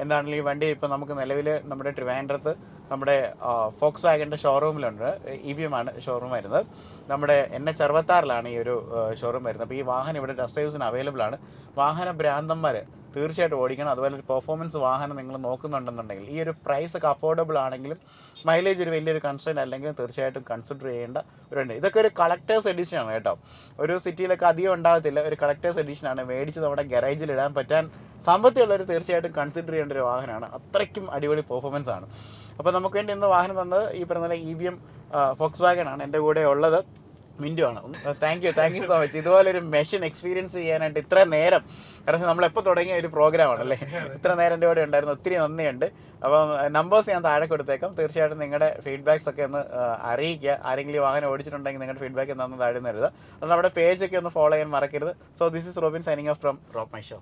എന്താണെങ്കിലും ഈ വണ്ടി ഇപ്പോൾ നമുക്ക് നിലവിൽ നമ്മുടെ ട്രിവാൻഡ്രത്ത് നമ്മുടെ ഫോക്സ് വാഗണിൻ്റെ ഷോറൂമിലുണ്ട്. EVM ആണ് ഷോറൂം വരുന്നത്. നമ്മുടെ NH66 ഈ ഒരു ഷോറൂം വരുന്നത്. അപ്പോൾ ഈ വാഹനം ഇവിടെ ടെസ്റ്റ് ഡ്രൈവ്സിന് അവൈലബിൾ ആണ്. വാഹന ഭ്രാന്തന്മാർ തീർച്ചയായിട്ടും ഓടിക്കണം. അതുപോലെ ഒരു പെർഫോമൻസ് വാഹനം നിങ്ങൾ നോക്കുന്നുണ്ടെന്നുണ്ടെങ്കിൽ ഈ ഒരു പ്രൈസ് ഒക്കെ അഫോർഡബിൾ ആണെങ്കിലും മൈലേജ് ഒരു വലിയൊരു കൺസേൺ അല്ലെങ്കിൽ തീർച്ചയായിട്ടും കൺസിഡർ ചെയ്യേണ്ട ഒരു വണ്ടി. ഇതൊക്കെ ഒരു കളക്ടേഴ്സ് എഡിഷനാണ് കേട്ടോ. ഒരു സിറ്റിയിലൊക്കെ അധികം ഉണ്ടാകത്തില്ല, ഒരു കളക്ടേഴ്സ് എഡിഷനാണ്. മേടിച്ച് നമ്മുടെ ഗാരേജിൽ ഇടാൻ പറ്റാൻ സാമ്പത്തികമുള്ളവർ തീർച്ചയായിട്ടും കൺസിഡർ ചെയ്യേണ്ട ഒരു വാഹനമാണ്. അത്രയ്ക്കും അടിപൊളി പെർഫോമൻസ് ആണ്. അപ്പോൾ നമുക്ക് വേണ്ടി ഇന്ന് വാഹനം തന്നത് ഈ പറഞ്ഞ EVM ഫോക്സ് വാഗൺ ആണ്. എൻ്റെ കൂടെ ഉള്ളത് മിൻറ്റു ആണ്. Thank you so much. ഇതുപോലെ ഒരു മെഷീൻ എക്സ്പീരിയൻസ് ചെയ്യാനായിട്ട് ഇത്ര നേരം, കാരണം നമ്മളെപ്പോൾ തുടങ്ങിയ ഒരു പ്രോഗ്രാമാണല്ലേ, ഇത്ര നേരം എൻ്റെ കൂടെ ഉണ്ടായിരുന്നു. ഒത്തിരി നന്ദിയുണ്ട്. അപ്പം നമ്പേഴ്സ് ഞാൻ താഴെ കൊടുത്തേക്കാം. തീർച്ചയായിട്ടും നിങ്ങളുടെ ഫീഡ്ബാക്സ് ഒക്കെ ഒന്ന് അറിയിക്കുക. ആരെങ്കിലും വാഹനം ഓടിച്ചിട്ടുണ്ടെങ്കിൽ നിങ്ങളുടെ ഫീഡ്ബാക്ക് എന്താണെന്ന് താഴെ തരുത്. അത് നമ്മുടെ പേജൊക്കെ ഒന്ന് ഫോളോ ചെയ്യാൻ മറക്കരുത്. So this is Robin signing off from rope my show.